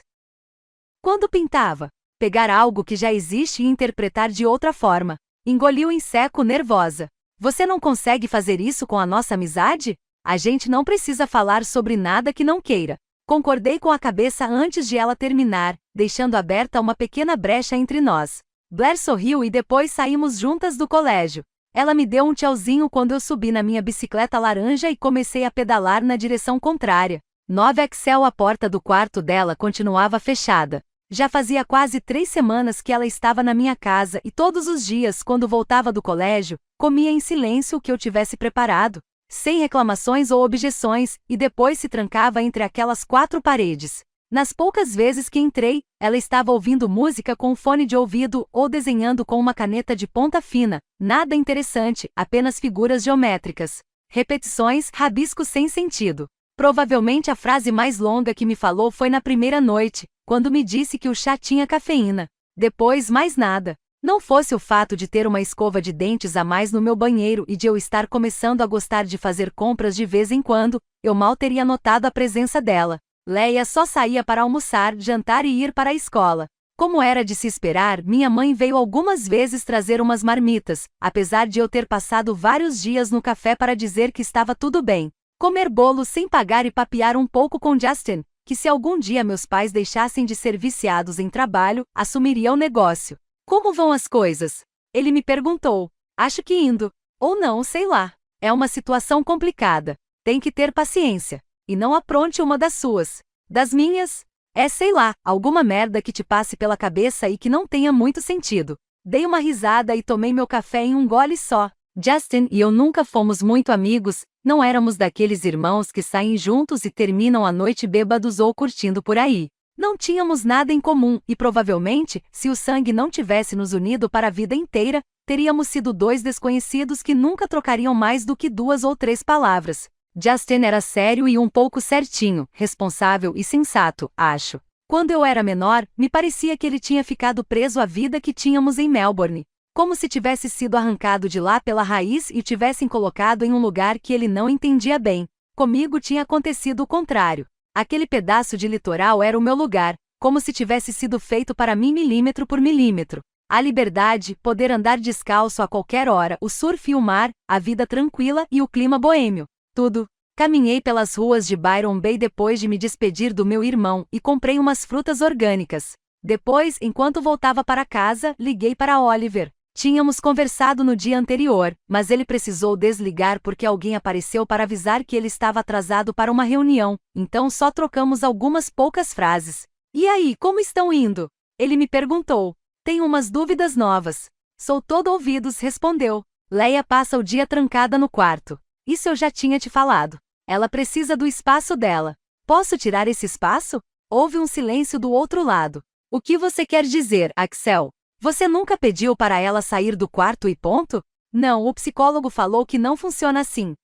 Quando pintava, pegar algo que já existe e interpretar de outra forma. Engoliu em seco, nervosa. Você não consegue fazer isso com a nossa amizade? A gente não precisa falar sobre nada que não queira. Concordei com a cabeça antes de ela terminar, deixando aberta uma pequena brecha entre nós. Blair sorriu e depois saímos juntas do colégio. Ela me deu um tchauzinho quando eu subi na minha bicicleta laranja e comecei a pedalar na direção contrária. 9 Excel. A porta do quarto dela continuava fechada. Já fazia quase 3 semanas que ela estava na minha casa e todos os dias, quando voltava do colégio, comia em silêncio o que eu tivesse preparado, sem reclamações ou objeções, e depois se trancava entre aquelas 4 paredes. Nas poucas vezes que entrei, ela estava ouvindo música com um fone de ouvido ou desenhando com uma caneta de ponta fina. Nada interessante, apenas figuras geométricas. Repetições, rabiscos sem sentido. Provavelmente a frase mais longa que me falou foi na primeira noite, quando me disse que o chá tinha cafeína. Depois, mais nada. Não fosse o fato de ter uma escova de dentes a mais no meu banheiro e de eu estar começando a gostar de fazer compras de vez em quando, eu mal teria notado a presença dela. Leia só saía para almoçar, jantar e ir para a escola. Como era de se esperar, minha mãe veio algumas vezes trazer umas marmitas, apesar de eu ter passado vários dias no café para dizer que estava tudo bem. Comer bolo sem pagar e papear um pouco com Justin, que se algum dia meus pais deixassem de ser viciados em trabalho, assumiria o negócio. Como vão as coisas? Ele me perguntou. Acho que indo. Ou não, sei lá. É uma situação complicada. Tem que ter paciência. E não apronte uma das suas. Das minhas? Sei lá, alguma merda que te passe pela cabeça e que não tenha muito sentido. Dei uma risada e tomei meu café em um gole só. Justin e eu nunca fomos muito amigos, não éramos daqueles irmãos que saem juntos e terminam a noite bêbados ou curtindo por aí. Não tínhamos nada em comum e provavelmente, se o sangue não tivesse nos unido para a vida inteira, teríamos sido dois desconhecidos que nunca trocariam mais do que 2 ou 3 palavras. Justin era sério e um pouco certinho, responsável e sensato, acho. Quando eu era menor, me parecia que ele tinha ficado preso à vida que tínhamos em Melbourne. Como se tivesse sido arrancado de lá pela raiz e tivessem colocado em um lugar que ele não entendia bem. Comigo tinha acontecido o contrário. Aquele pedaço de litoral era o meu lugar, como se tivesse sido feito para mim milímetro por milímetro. A liberdade, poder andar descalço a qualquer hora, o surf e o mar, a vida tranquila e o clima boêmio. Tudo. Caminhei pelas ruas de Byron Bay depois de me despedir do meu irmão e comprei umas frutas orgânicas. Depois, enquanto voltava para casa, liguei para Oliver. Tínhamos conversado no dia anterior, mas ele precisou desligar porque alguém apareceu para avisar que ele estava atrasado para uma reunião, então só trocamos algumas poucas frases. E aí, como estão indo? Ele me perguntou. Tenho umas dúvidas novas. Sou todo ouvidos, respondeu. Leia passa o dia trancada no quarto. Isso eu já tinha te falado. Ela precisa do espaço dela. Posso tirar esse espaço? Houve um silêncio do outro lado. O que você quer dizer, Axel? Você nunca pediu para ela sair do quarto e ponto? Não, o psicólogo falou que não funciona assim.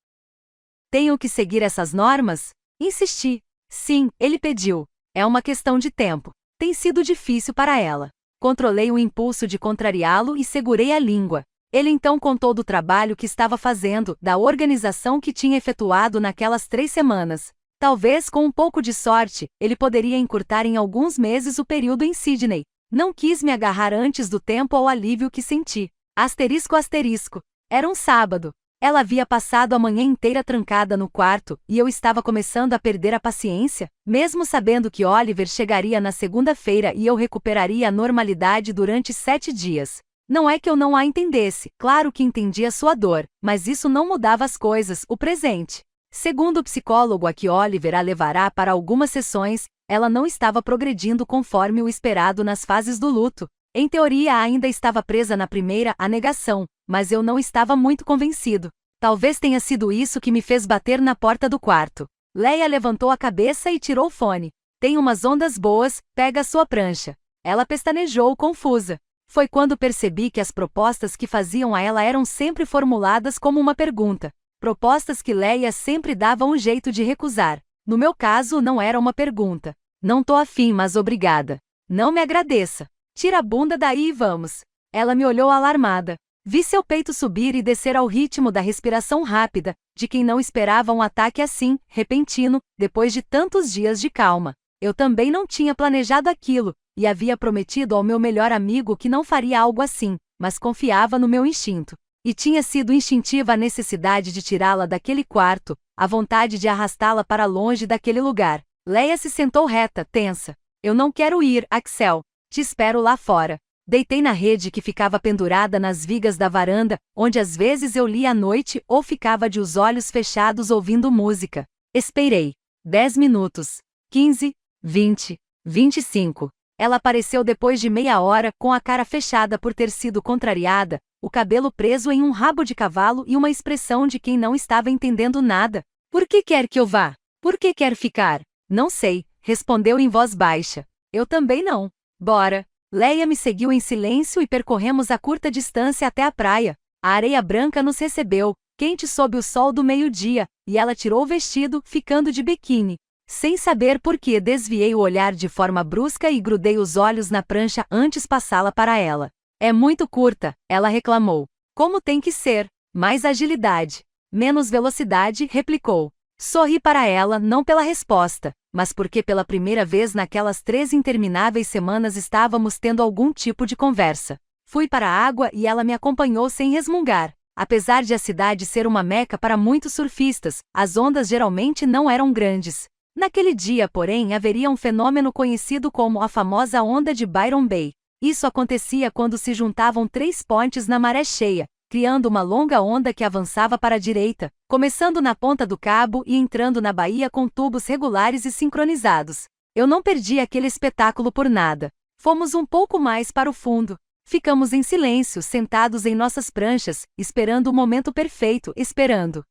Tenho que seguir essas normas? Insisti. Sim, ele pediu. É uma questão de tempo. Tem sido difícil para ela. Controlei o impulso de contrariá-lo e segurei a língua. Ele então contou do trabalho que estava fazendo, da organização que tinha efetuado naquelas 3 semanas. Talvez com um pouco de sorte, ele poderia encurtar em alguns meses o período em Sydney. Não quis me agarrar antes do tempo ao alívio que senti. Asterisco asterisco. Era um sábado. Ela havia passado a manhã inteira trancada no quarto, e eu estava começando a perder a paciência, mesmo sabendo que Oliver chegaria na segunda-feira e eu recuperaria a normalidade durante 7 dias. Não é que eu não a entendesse, claro que entendia sua dor, mas isso não mudava as coisas, o presente. Segundo o psicólogo a que Oliver a levará para algumas sessões, ela não estava progredindo conforme o esperado nas fases do luto. Em teoria ainda estava presa na primeira, a negação, mas eu não estava muito convencido. Talvez tenha sido isso que me fez bater na porta do quarto. Leia levantou a cabeça e tirou o fone. Tem umas ondas boas, pega a sua prancha. Ela pestanejou, confusa. Foi quando percebi que as propostas que faziam a ela eram sempre formuladas como uma pergunta. Propostas que Leia sempre dava um jeito de recusar. No meu caso, não era uma pergunta. Não tô afim, mas obrigada. Não me agradeça. Tira a bunda daí e vamos. Ela me olhou alarmada. Vi seu peito subir e descer ao ritmo da respiração rápida, de quem não esperava um ataque assim, repentino, depois de tantos dias de calma. Eu também não tinha planejado aquilo, e havia prometido ao meu melhor amigo que não faria algo assim, mas confiava no meu instinto. E tinha sido instintiva a necessidade de tirá-la daquele quarto, a vontade de arrastá-la para longe daquele lugar. Leia se sentou reta, tensa. Eu não quero ir, Axel. Te espero lá fora. Deitei na rede que ficava pendurada nas vigas da varanda, onde às vezes eu lia à noite ou ficava de os olhos fechados ouvindo música. Esperei. 10 minutos. 15, 20, 25. Ela apareceu depois de meia hora, com a cara fechada por ter sido contrariada, o cabelo preso em um rabo de cavalo e uma expressão de quem não estava entendendo nada. Por que quer que eu vá? Por que quer ficar? Não sei, respondeu em voz baixa. Eu também não. Bora. Leia me seguiu em silêncio e percorremos a curta distância até a praia. A areia branca nos recebeu, quente sob o sol do meio-dia, e ela tirou o vestido, ficando de biquíni. Sem saber por que desviei o olhar de forma brusca e grudei os olhos na prancha antes passá-la para ela. É muito curta, ela reclamou. Como tem que ser? Mais agilidade. Menos velocidade, replicou. Sorri para ela não pela resposta, mas porque pela primeira vez naquelas 3 intermináveis semanas estávamos tendo algum tipo de conversa. Fui para a água e ela me acompanhou sem resmungar. Apesar de a cidade ser uma meca para muitos surfistas, as ondas geralmente não eram grandes. Naquele dia, porém, haveria um fenômeno conhecido como a famosa onda de Byron Bay. Isso acontecia quando se juntavam 3 pontes na maré cheia, criando uma longa onda que avançava para a direita, começando na ponta do cabo e entrando na baía com tubos regulares e sincronizados. Eu não perdi aquele espetáculo por nada. Fomos um pouco mais para o fundo. Ficamos em silêncio, sentados em nossas pranchas, esperando o momento perfeito, esperando.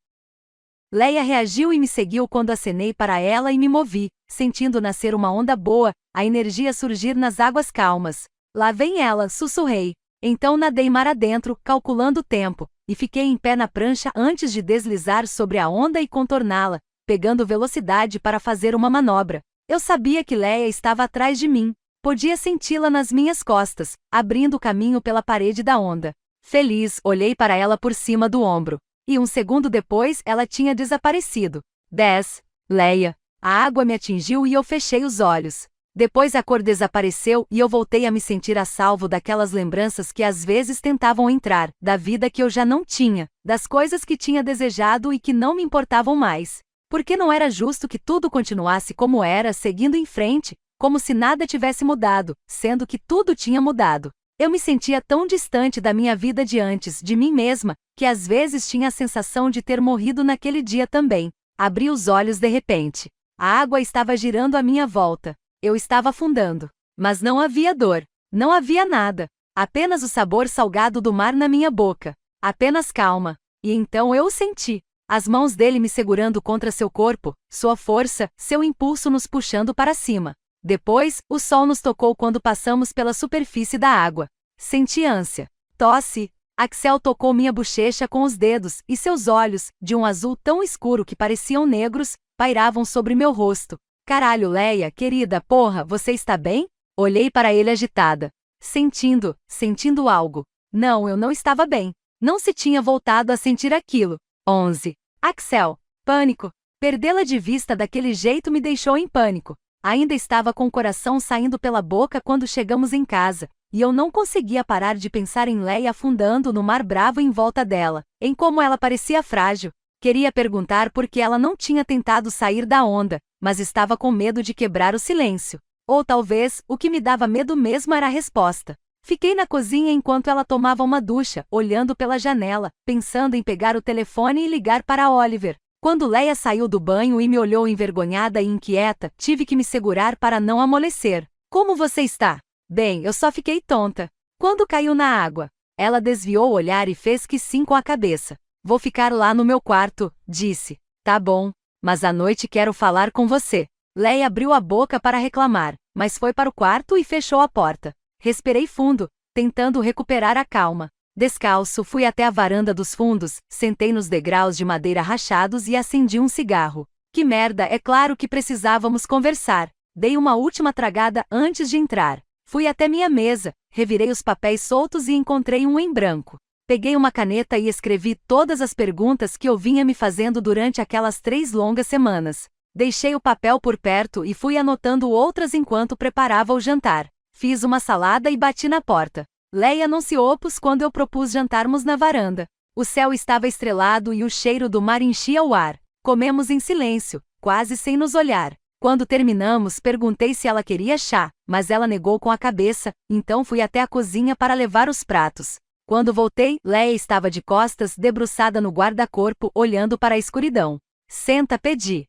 Leia reagiu e me seguiu quando acenei para ela e me movi, sentindo nascer uma onda boa, a energia surgir nas águas calmas. Lá vem ela, sussurrei. Então nadei mar adentro, calculando o tempo, e fiquei em pé na prancha antes de deslizar sobre a onda e contorná-la, pegando velocidade para fazer uma manobra. Eu sabia que Leia estava atrás de mim. Podia senti-la nas minhas costas, abrindo caminho pela parede da onda. Feliz, olhei para ela por cima do ombro. E um segundo depois ela tinha desaparecido. 10. Leia. A água me atingiu e eu fechei os olhos. Depois a cor desapareceu e eu voltei a me sentir a salvo daquelas lembranças que às vezes tentavam entrar, da vida que eu já não tinha, das coisas que tinha desejado e que não me importavam mais. Porque não era justo que tudo continuasse como era, seguindo em frente, como se nada tivesse mudado, sendo que tudo tinha mudado. Eu me sentia tão distante da minha vida de antes, de mim mesma, que às vezes tinha a sensação de ter morrido naquele dia também. Abri os olhos de repente. A água estava girando à minha volta. Eu estava afundando. Mas não havia dor. Não havia nada. Apenas o sabor salgado do mar na minha boca. Apenas calma. E então eu o senti. As mãos dele me segurando contra seu corpo, sua força, seu impulso nos puxando para cima. Depois, o sol nos tocou quando passamos pela superfície da água. Senti ânsia. Tosse. Axel tocou minha bochecha com os dedos, e seus olhos, de um azul tão escuro que pareciam negros, pairavam sobre meu rosto. Caralho, Leia, querida, porra, você está bem? Olhei para ele agitada. Sentindo algo. Não, eu não estava bem. Não se tinha voltado a sentir aquilo. 11. Axel. Pânico. Perdê-la de vista daquele jeito me deixou em pânico. Ainda estava com o coração saindo pela boca quando chegamos em casa, e eu não conseguia parar de pensar em Leia afundando no mar bravo em volta dela, em como ela parecia frágil. Queria perguntar por que ela não tinha tentado sair da onda, mas estava com medo de quebrar o silêncio. Ou talvez, o que me dava medo mesmo era a resposta. Fiquei na cozinha enquanto ela tomava uma ducha, olhando pela janela, pensando em pegar o telefone e ligar para Oliver. Quando Leia saiu do banho e me olhou envergonhada e inquieta, tive que me segurar para não amolecer. Como você está? Bem, eu só fiquei tonta. Quando caiu na água? Ela desviou o olhar e fez que sim com a cabeça. Vou ficar lá no meu quarto, disse. Tá bom, mas à noite quero falar com você. Leia abriu a boca para reclamar, mas foi para o quarto e fechou a porta. Respirei fundo, tentando recuperar a calma. Descalço, fui até a varanda dos fundos, sentei nos degraus de madeira rachados e acendi um cigarro. Que merda, é claro que precisávamos conversar. Dei uma última tragada antes de entrar. Fui até minha mesa, revirei os papéis soltos e encontrei um em branco. Peguei uma caneta e escrevi todas as perguntas que eu vinha me fazendo durante aquelas 3 longas semanas. Deixei o papel por perto e fui anotando outras enquanto preparava o jantar. Fiz uma salada e bati na porta. Leia não se opôs quando eu propus jantarmos na varanda. O céu estava estrelado e o cheiro do mar enchia o ar. Comemos em silêncio, quase sem nos olhar. Quando terminamos, perguntei se ela queria chá, mas ela negou com a cabeça, então fui até a cozinha para levar os pratos. Quando voltei, Leia estava de costas, debruçada no guarda-corpo, olhando para a escuridão. Senta, pedi.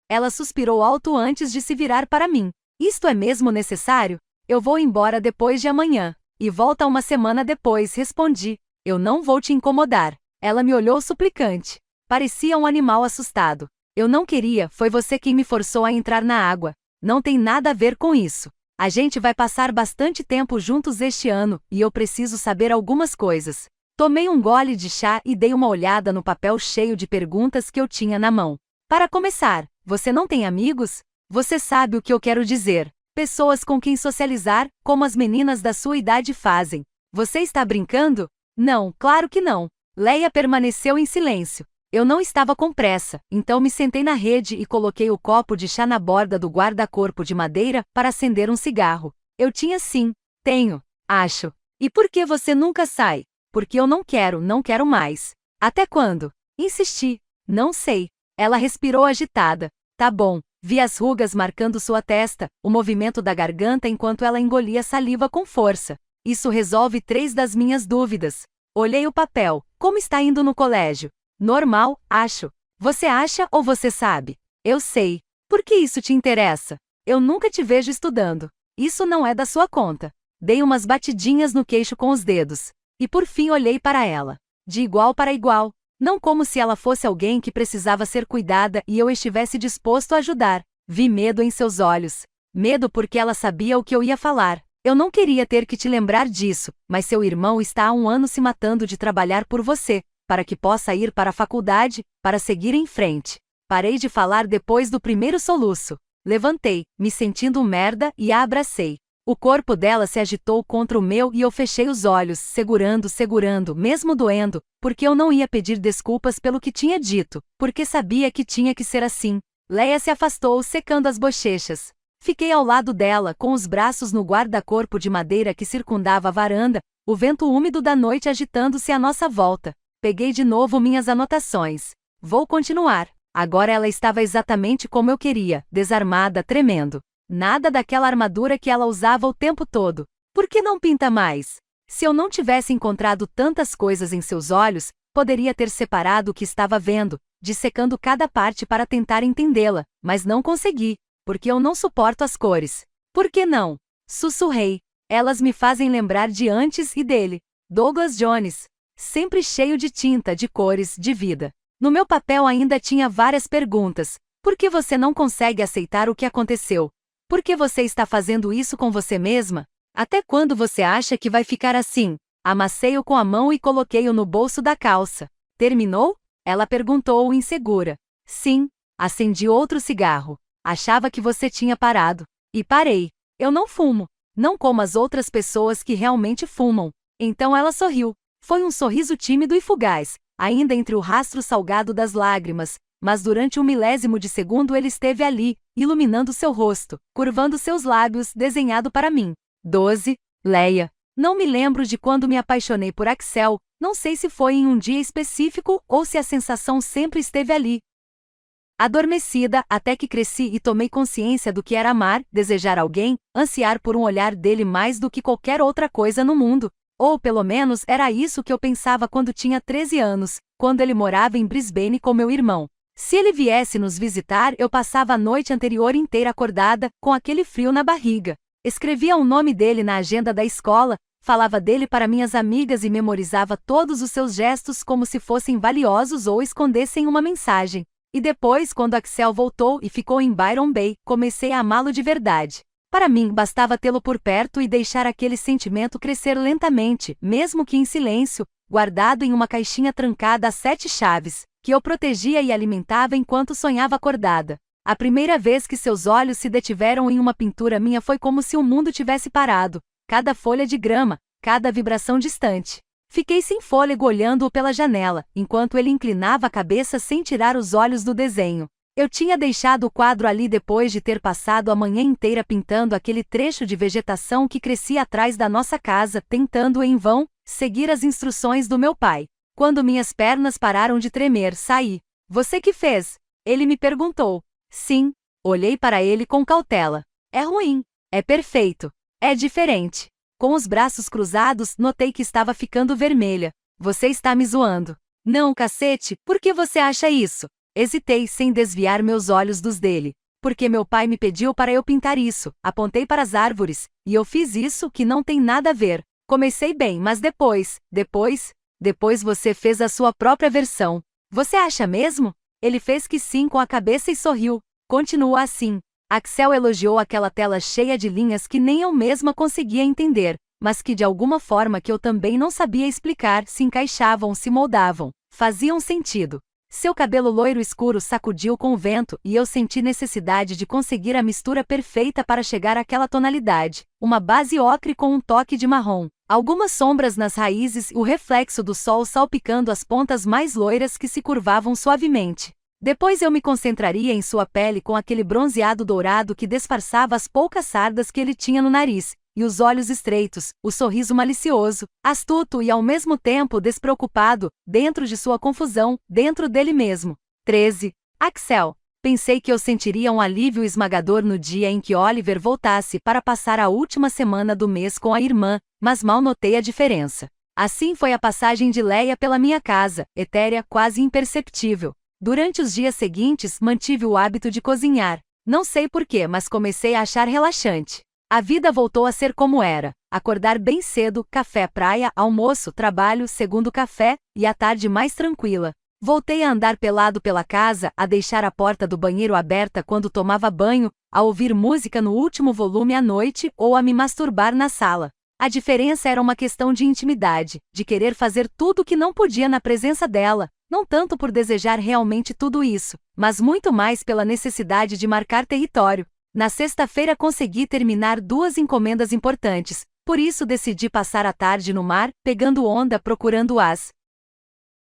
Ela suspirou alto antes de se virar para mim. Isto é mesmo necessário? Eu vou embora depois de amanhã. E volta uma semana depois, respondi. Eu não vou te incomodar. Ela me olhou suplicante. Parecia um animal assustado. Eu não queria, foi você quem me forçou a entrar na água. Não tem nada a ver com isso. A gente vai passar bastante tempo juntos este ano, e eu preciso saber algumas coisas. Tomei um gole de chá e dei uma olhada no papel cheio de perguntas que eu tinha na mão. Para começar, você não tem amigos? Você sabe o que eu quero dizer. Pessoas com quem socializar, como as meninas da sua idade fazem. Você está brincando? Não, claro que não. Leia permaneceu em silêncio. Eu não estava com pressa, então me sentei na rede e coloquei o copo de chá na borda do guarda-corpo de madeira para acender um cigarro. Eu tinha sim. Tenho. Acho. E por que você nunca sai? Porque eu não quero mais. Até quando? Insisti. Não sei. Ela respirou agitada. Tá bom. Vi as rugas marcando sua testa, o movimento da garganta enquanto ela engolia saliva com força. Isso resolve 3 das minhas dúvidas. Olhei o papel. Como está indo no colégio? Normal, acho. Você acha ou você sabe? Eu sei. Por que isso te interessa? Eu nunca te vejo estudando. Isso não é da sua conta. Dei umas batidinhas no queixo com os dedos. E por fim olhei para ela. De igual para igual. Não como se ela fosse alguém que precisava ser cuidada e eu estivesse disposto a ajudar. Vi medo em seus olhos. Medo porque ela sabia o que eu ia falar. Eu não queria ter que te lembrar disso, mas seu irmão está há 1 ano se matando de trabalhar por você, para que possa ir para a faculdade, para seguir em frente. Parei de falar depois do primeiro soluço. Levantei, me sentindo um merda, e a abracei. O corpo dela se agitou contra o meu e eu fechei os olhos, segurando, mesmo doendo, porque eu não ia pedir desculpas pelo que tinha dito, porque sabia que tinha que ser assim. Leia se afastou, secando as bochechas. Fiquei ao lado dela, com os braços no guarda-corpo de madeira que circundava a varanda, o vento úmido da noite agitando-se à nossa volta. Peguei de novo minhas anotações. Vou continuar. Agora ela estava exatamente como eu queria, desarmada, tremendo. Nada daquela armadura que ela usava o tempo todo. Por que não pinta mais? Se eu não tivesse encontrado tantas coisas em seus olhos, poderia ter separado o que estava vendo, dissecando cada parte para tentar entendê-la, mas não consegui, porque eu não suporto as cores. Por que não? Sussurrei. Elas me fazem lembrar de antes e dele. Douglas Jones. Sempre cheio de tinta, de cores, de vida. No meu papel ainda tinha várias perguntas. Por que você não consegue aceitar o que aconteceu? Por que você está fazendo isso com você mesma? Até quando você acha que vai ficar assim? Amassei-o com a mão e coloquei-o no bolso da calça. Terminou? Ela perguntou, insegura. Sim. Acendi outro cigarro. Achava que você tinha parado. E parei. Eu não fumo. Não como as outras pessoas que realmente fumam. Então ela sorriu. Foi um sorriso tímido e fugaz, ainda entre o rastro salgado das lágrimas, mas durante 1 milésimo de segundo ele esteve ali, iluminando seu rosto, curvando seus lábios, desenhado para mim. 12. Leia. Não me lembro de quando me apaixonei por Axel, não sei se foi em um dia específico ou se a sensação sempre esteve ali. Adormecida, até que cresci e tomei consciência do que era amar, desejar alguém, ansiar por um olhar dele mais do que qualquer outra coisa no mundo. Ou pelo menos era isso que eu pensava quando tinha 13 anos, quando ele morava em Brisbane com meu irmão. Se ele viesse nos visitar, eu passava a noite anterior inteira acordada, com aquele frio na barriga. Escrevia o nome dele na agenda da escola, falava dele para minhas amigas e memorizava todos os seus gestos como se fossem valiosos ou escondessem uma mensagem. E depois, quando Axel voltou e ficou em Byron Bay, comecei a amá-lo de verdade. Para mim, bastava tê-lo por perto e deixar aquele sentimento crescer lentamente, mesmo que em silêncio, guardado em uma caixinha trancada a 7 chaves, que eu protegia e alimentava enquanto sonhava acordada. A primeira vez que seus olhos se detiveram em uma pintura minha foi como se o mundo tivesse parado, cada folha de grama, cada vibração distante. Fiquei sem fôlego olhando-o pela janela, enquanto ele inclinava a cabeça sem tirar os olhos do desenho. Eu tinha deixado o quadro ali depois de ter passado a manhã inteira pintando aquele trecho de vegetação que crescia atrás da nossa casa, tentando em vão seguir as instruções do meu pai. Quando minhas pernas pararam de tremer, saí. Você que fez? Ele me perguntou. Sim. Olhei para ele com cautela. É ruim. É perfeito. É diferente. Com os braços cruzados, notei que estava ficando vermelha. Você está me zoando. Não, cacete, por que você acha isso? Hesitei sem desviar meus olhos dos dele. Porque meu pai me pediu para eu pintar isso. Apontei para as árvores, e eu fiz isso que não tem nada a ver. Comecei bem, mas depois você fez a sua própria versão. Você acha mesmo? Ele fez que sim com a cabeça e sorriu. Continua assim. Axel elogiou aquela tela cheia de linhas que nem eu mesma conseguia entender, mas que de alguma forma que eu também não sabia explicar se encaixavam, se moldavam, faziam sentido. Seu cabelo loiro escuro sacudiu com o vento e eu senti necessidade de conseguir a mistura perfeita para chegar àquela tonalidade. Uma base ocre com um toque de marrom. Algumas sombras nas raízes e o reflexo do sol salpicando as pontas mais loiras que se curvavam suavemente. Depois eu me concentraria em sua pele com aquele bronzeado dourado que disfarçava as poucas sardas que ele tinha no nariz, e os olhos estreitos, o sorriso malicioso, astuto e ao mesmo tempo despreocupado, dentro de sua confusão, dentro dele mesmo. 13. Axel. Pensei que eu sentiria um alívio esmagador no dia em que Oliver voltasse para passar a última semana do mês com a irmã, mas mal notei a diferença. Assim foi a passagem de Leia pela minha casa, etérea, quase imperceptível. Durante os dias seguintes, mantive o hábito de cozinhar. Não sei porquê, mas comecei a achar relaxante. A vida voltou a ser como era. Acordar bem cedo, café, praia, almoço, trabalho, segundo café, e a tarde mais tranquila. Voltei a andar pelado pela casa, a deixar a porta do banheiro aberta quando tomava banho, a ouvir música no último volume à noite ou a me masturbar na sala. A diferença era uma questão de intimidade, de querer fazer tudo o que não podia na presença dela, não tanto por desejar realmente tudo isso, mas muito mais pela necessidade de marcar território. Na sexta-feira consegui terminar 2 encomendas importantes, por isso decidi passar a tarde no mar, pegando onda procurando-as.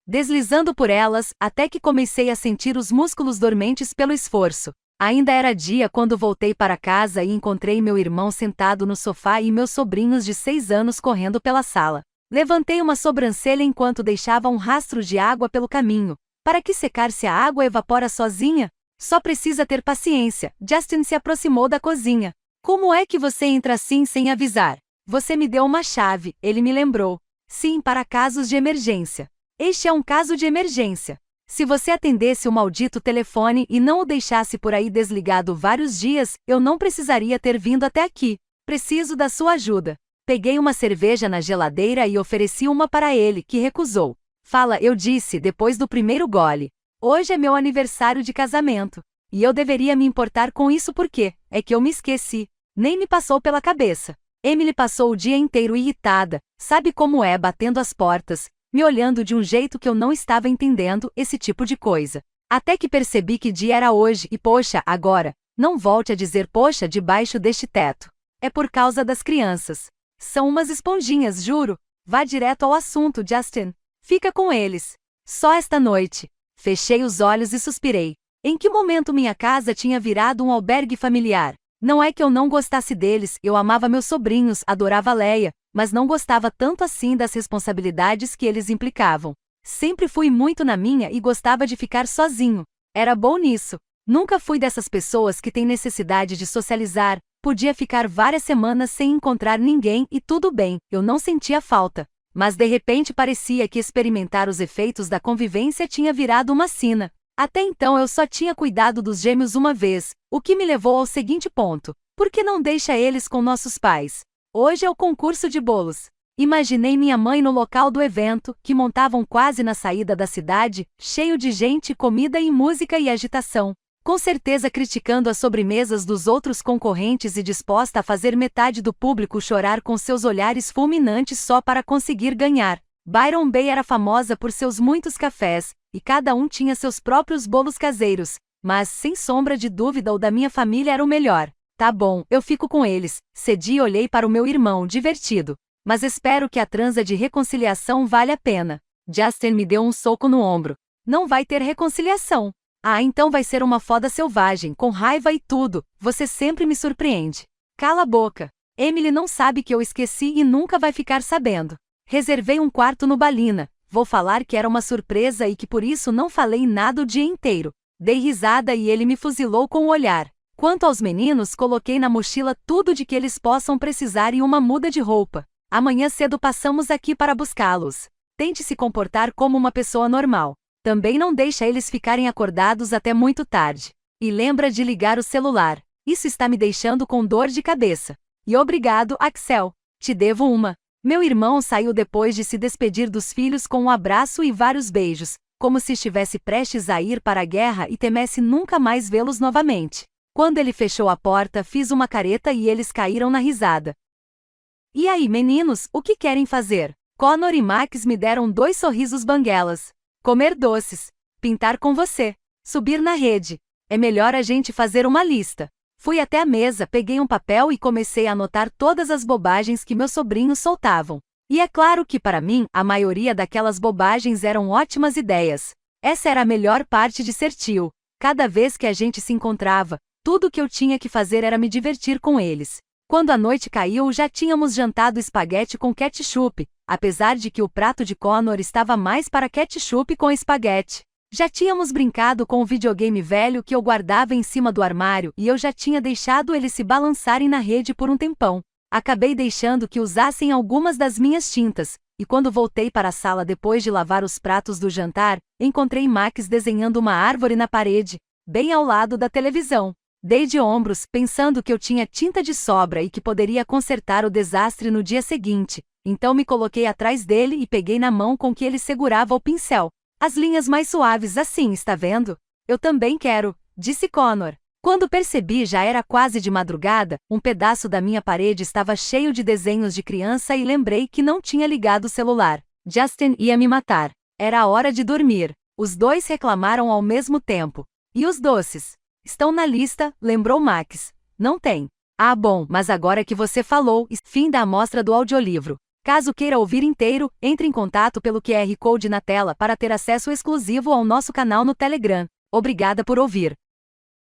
Deslizando por elas, até que comecei a sentir os músculos dormentes pelo esforço. Ainda era dia quando voltei para casa e encontrei meu irmão sentado no sofá e meus sobrinhos de 6 anos correndo pela sala. Levantei uma sobrancelha enquanto deixava um rastro de água pelo caminho. Para que secar se a água evapora sozinha? Só precisa ter paciência. Justin se aproximou da cozinha. Como é que você entra assim sem avisar? Você me deu uma chave, ele me lembrou. Sim, para casos de emergência. Este é um caso de emergência. Se você atendesse o maldito telefone e não o deixasse por aí desligado vários dias, eu não precisaria ter vindo até aqui. Preciso da sua ajuda. Peguei uma cerveja na geladeira e ofereci uma para ele, que recusou. Fala, eu disse, depois do primeiro gole. Hoje é meu aniversário de casamento. E eu deveria me importar com isso porque é que eu me esqueci. Nem me passou pela cabeça. Emily passou o dia inteiro irritada, sabe como é, batendo as portas, me olhando de um jeito que eu não estava entendendo, esse tipo de coisa. Até que percebi que dia era hoje e poxa, agora, não volte a dizer poxa debaixo deste teto. É por causa das crianças. São umas esponjinhas, juro. Vá direto ao assunto, Justin. Fica com eles. Só esta noite. Fechei os olhos e suspirei. Em que momento minha casa tinha virado um albergue familiar? Não é que eu não gostasse deles, eu amava meus sobrinhos, adorava Leia, mas não gostava tanto assim das responsabilidades que eles implicavam. Sempre fui muito na minha e gostava de ficar sozinho. Era bom nisso. Nunca fui dessas pessoas que têm necessidade de socializar, podia ficar várias semanas sem encontrar ninguém e tudo bem, eu não sentia falta. Mas de repente parecia que experimentar os efeitos da convivência tinha virado uma sina. Até então eu só tinha cuidado dos gêmeos uma vez, o que me levou ao seguinte ponto: por que não deixa eles com nossos pais? Hoje é o concurso de bolos. Imaginei minha mãe no local do evento, que montavam quase na saída da cidade, cheio de gente, comida e música e agitação. Com certeza criticando as sobremesas dos outros concorrentes e disposta a fazer metade do público chorar com seus olhares fulminantes só para conseguir ganhar. Byron Bay era famosa por seus muitos cafés, e cada um tinha seus próprios bolos caseiros, mas, sem sombra de dúvida, o da minha família era o melhor. Tá bom, eu fico com eles, cedi e olhei para o meu irmão, divertido. Mas espero que a transa de reconciliação valha a pena. Justin me deu um soco no ombro. Não vai ter reconciliação. Ah, então vai ser uma foda selvagem, com raiva e tudo, você sempre me surpreende. Cala a boca. Emily não sabe que eu esqueci e nunca vai ficar sabendo. Reservei um quarto no Balina. Vou falar que era uma surpresa e que por isso não falei nada o dia inteiro. Dei risada e ele me fuzilou com o olhar. Quanto aos meninos, coloquei na mochila tudo de que eles possam precisar e uma muda de roupa. Amanhã cedo passamos aqui para buscá-los. Tente se comportar como uma pessoa normal. Também não deixa eles ficarem acordados até muito tarde. E lembra de ligar o celular. Isso está me deixando com dor de cabeça. E obrigado, Axel. Te devo uma. Meu irmão saiu depois de se despedir dos filhos com um abraço e vários beijos, como se estivesse prestes a ir para a guerra e temesse nunca mais vê-los novamente. Quando ele fechou a porta, fiz uma careta e eles caíram na risada. E aí, meninos, o que querem fazer? Connor e Max me deram 2 sorrisos banguelas. Comer doces. Pintar com você. Subir na rede. É melhor a gente fazer uma lista. Fui até a mesa, peguei um papel e comecei a anotar todas as bobagens que meus sobrinhos soltavam. E é claro que para mim, a maioria daquelas bobagens eram ótimas ideias. Essa era a melhor parte de ser tio. Cada vez que a gente se encontrava, tudo que eu tinha que fazer era me divertir com eles. Quando a noite caiu, já tínhamos jantado espaguete com ketchup, apesar de que o prato de Connor estava mais para ketchup com espaguete. Já tínhamos brincado com o videogame velho que eu guardava em cima do armário e eu já tinha deixado eles se balançarem na rede por um tempão. Acabei deixando que usassem algumas das minhas tintas, e quando voltei para a sala depois de lavar os pratos do jantar, encontrei Max desenhando uma árvore na parede, bem ao lado da televisão. Dei de ombros, pensando que eu tinha tinta de sobra e que poderia consertar o desastre no dia seguinte. Então me coloquei atrás dele e peguei na mão com que ele segurava o pincel. As linhas mais suaves assim, está vendo? Eu também quero, disse Connor. Quando percebi já era quase de madrugada, um pedaço da minha parede estava cheio de desenhos de criança e lembrei que não tinha ligado o celular. Justin ia me matar. Era a hora de dormir. Os dois reclamaram ao mesmo tempo. E os doces? Estão na lista, lembrou Max. Não tem. Ah, bom, mas agora que você falou, fim da amostra do audiolivro. Caso queira ouvir inteiro, entre em contato pelo QR Code na tela para ter acesso exclusivo ao nosso canal no Telegram. Obrigada por ouvir.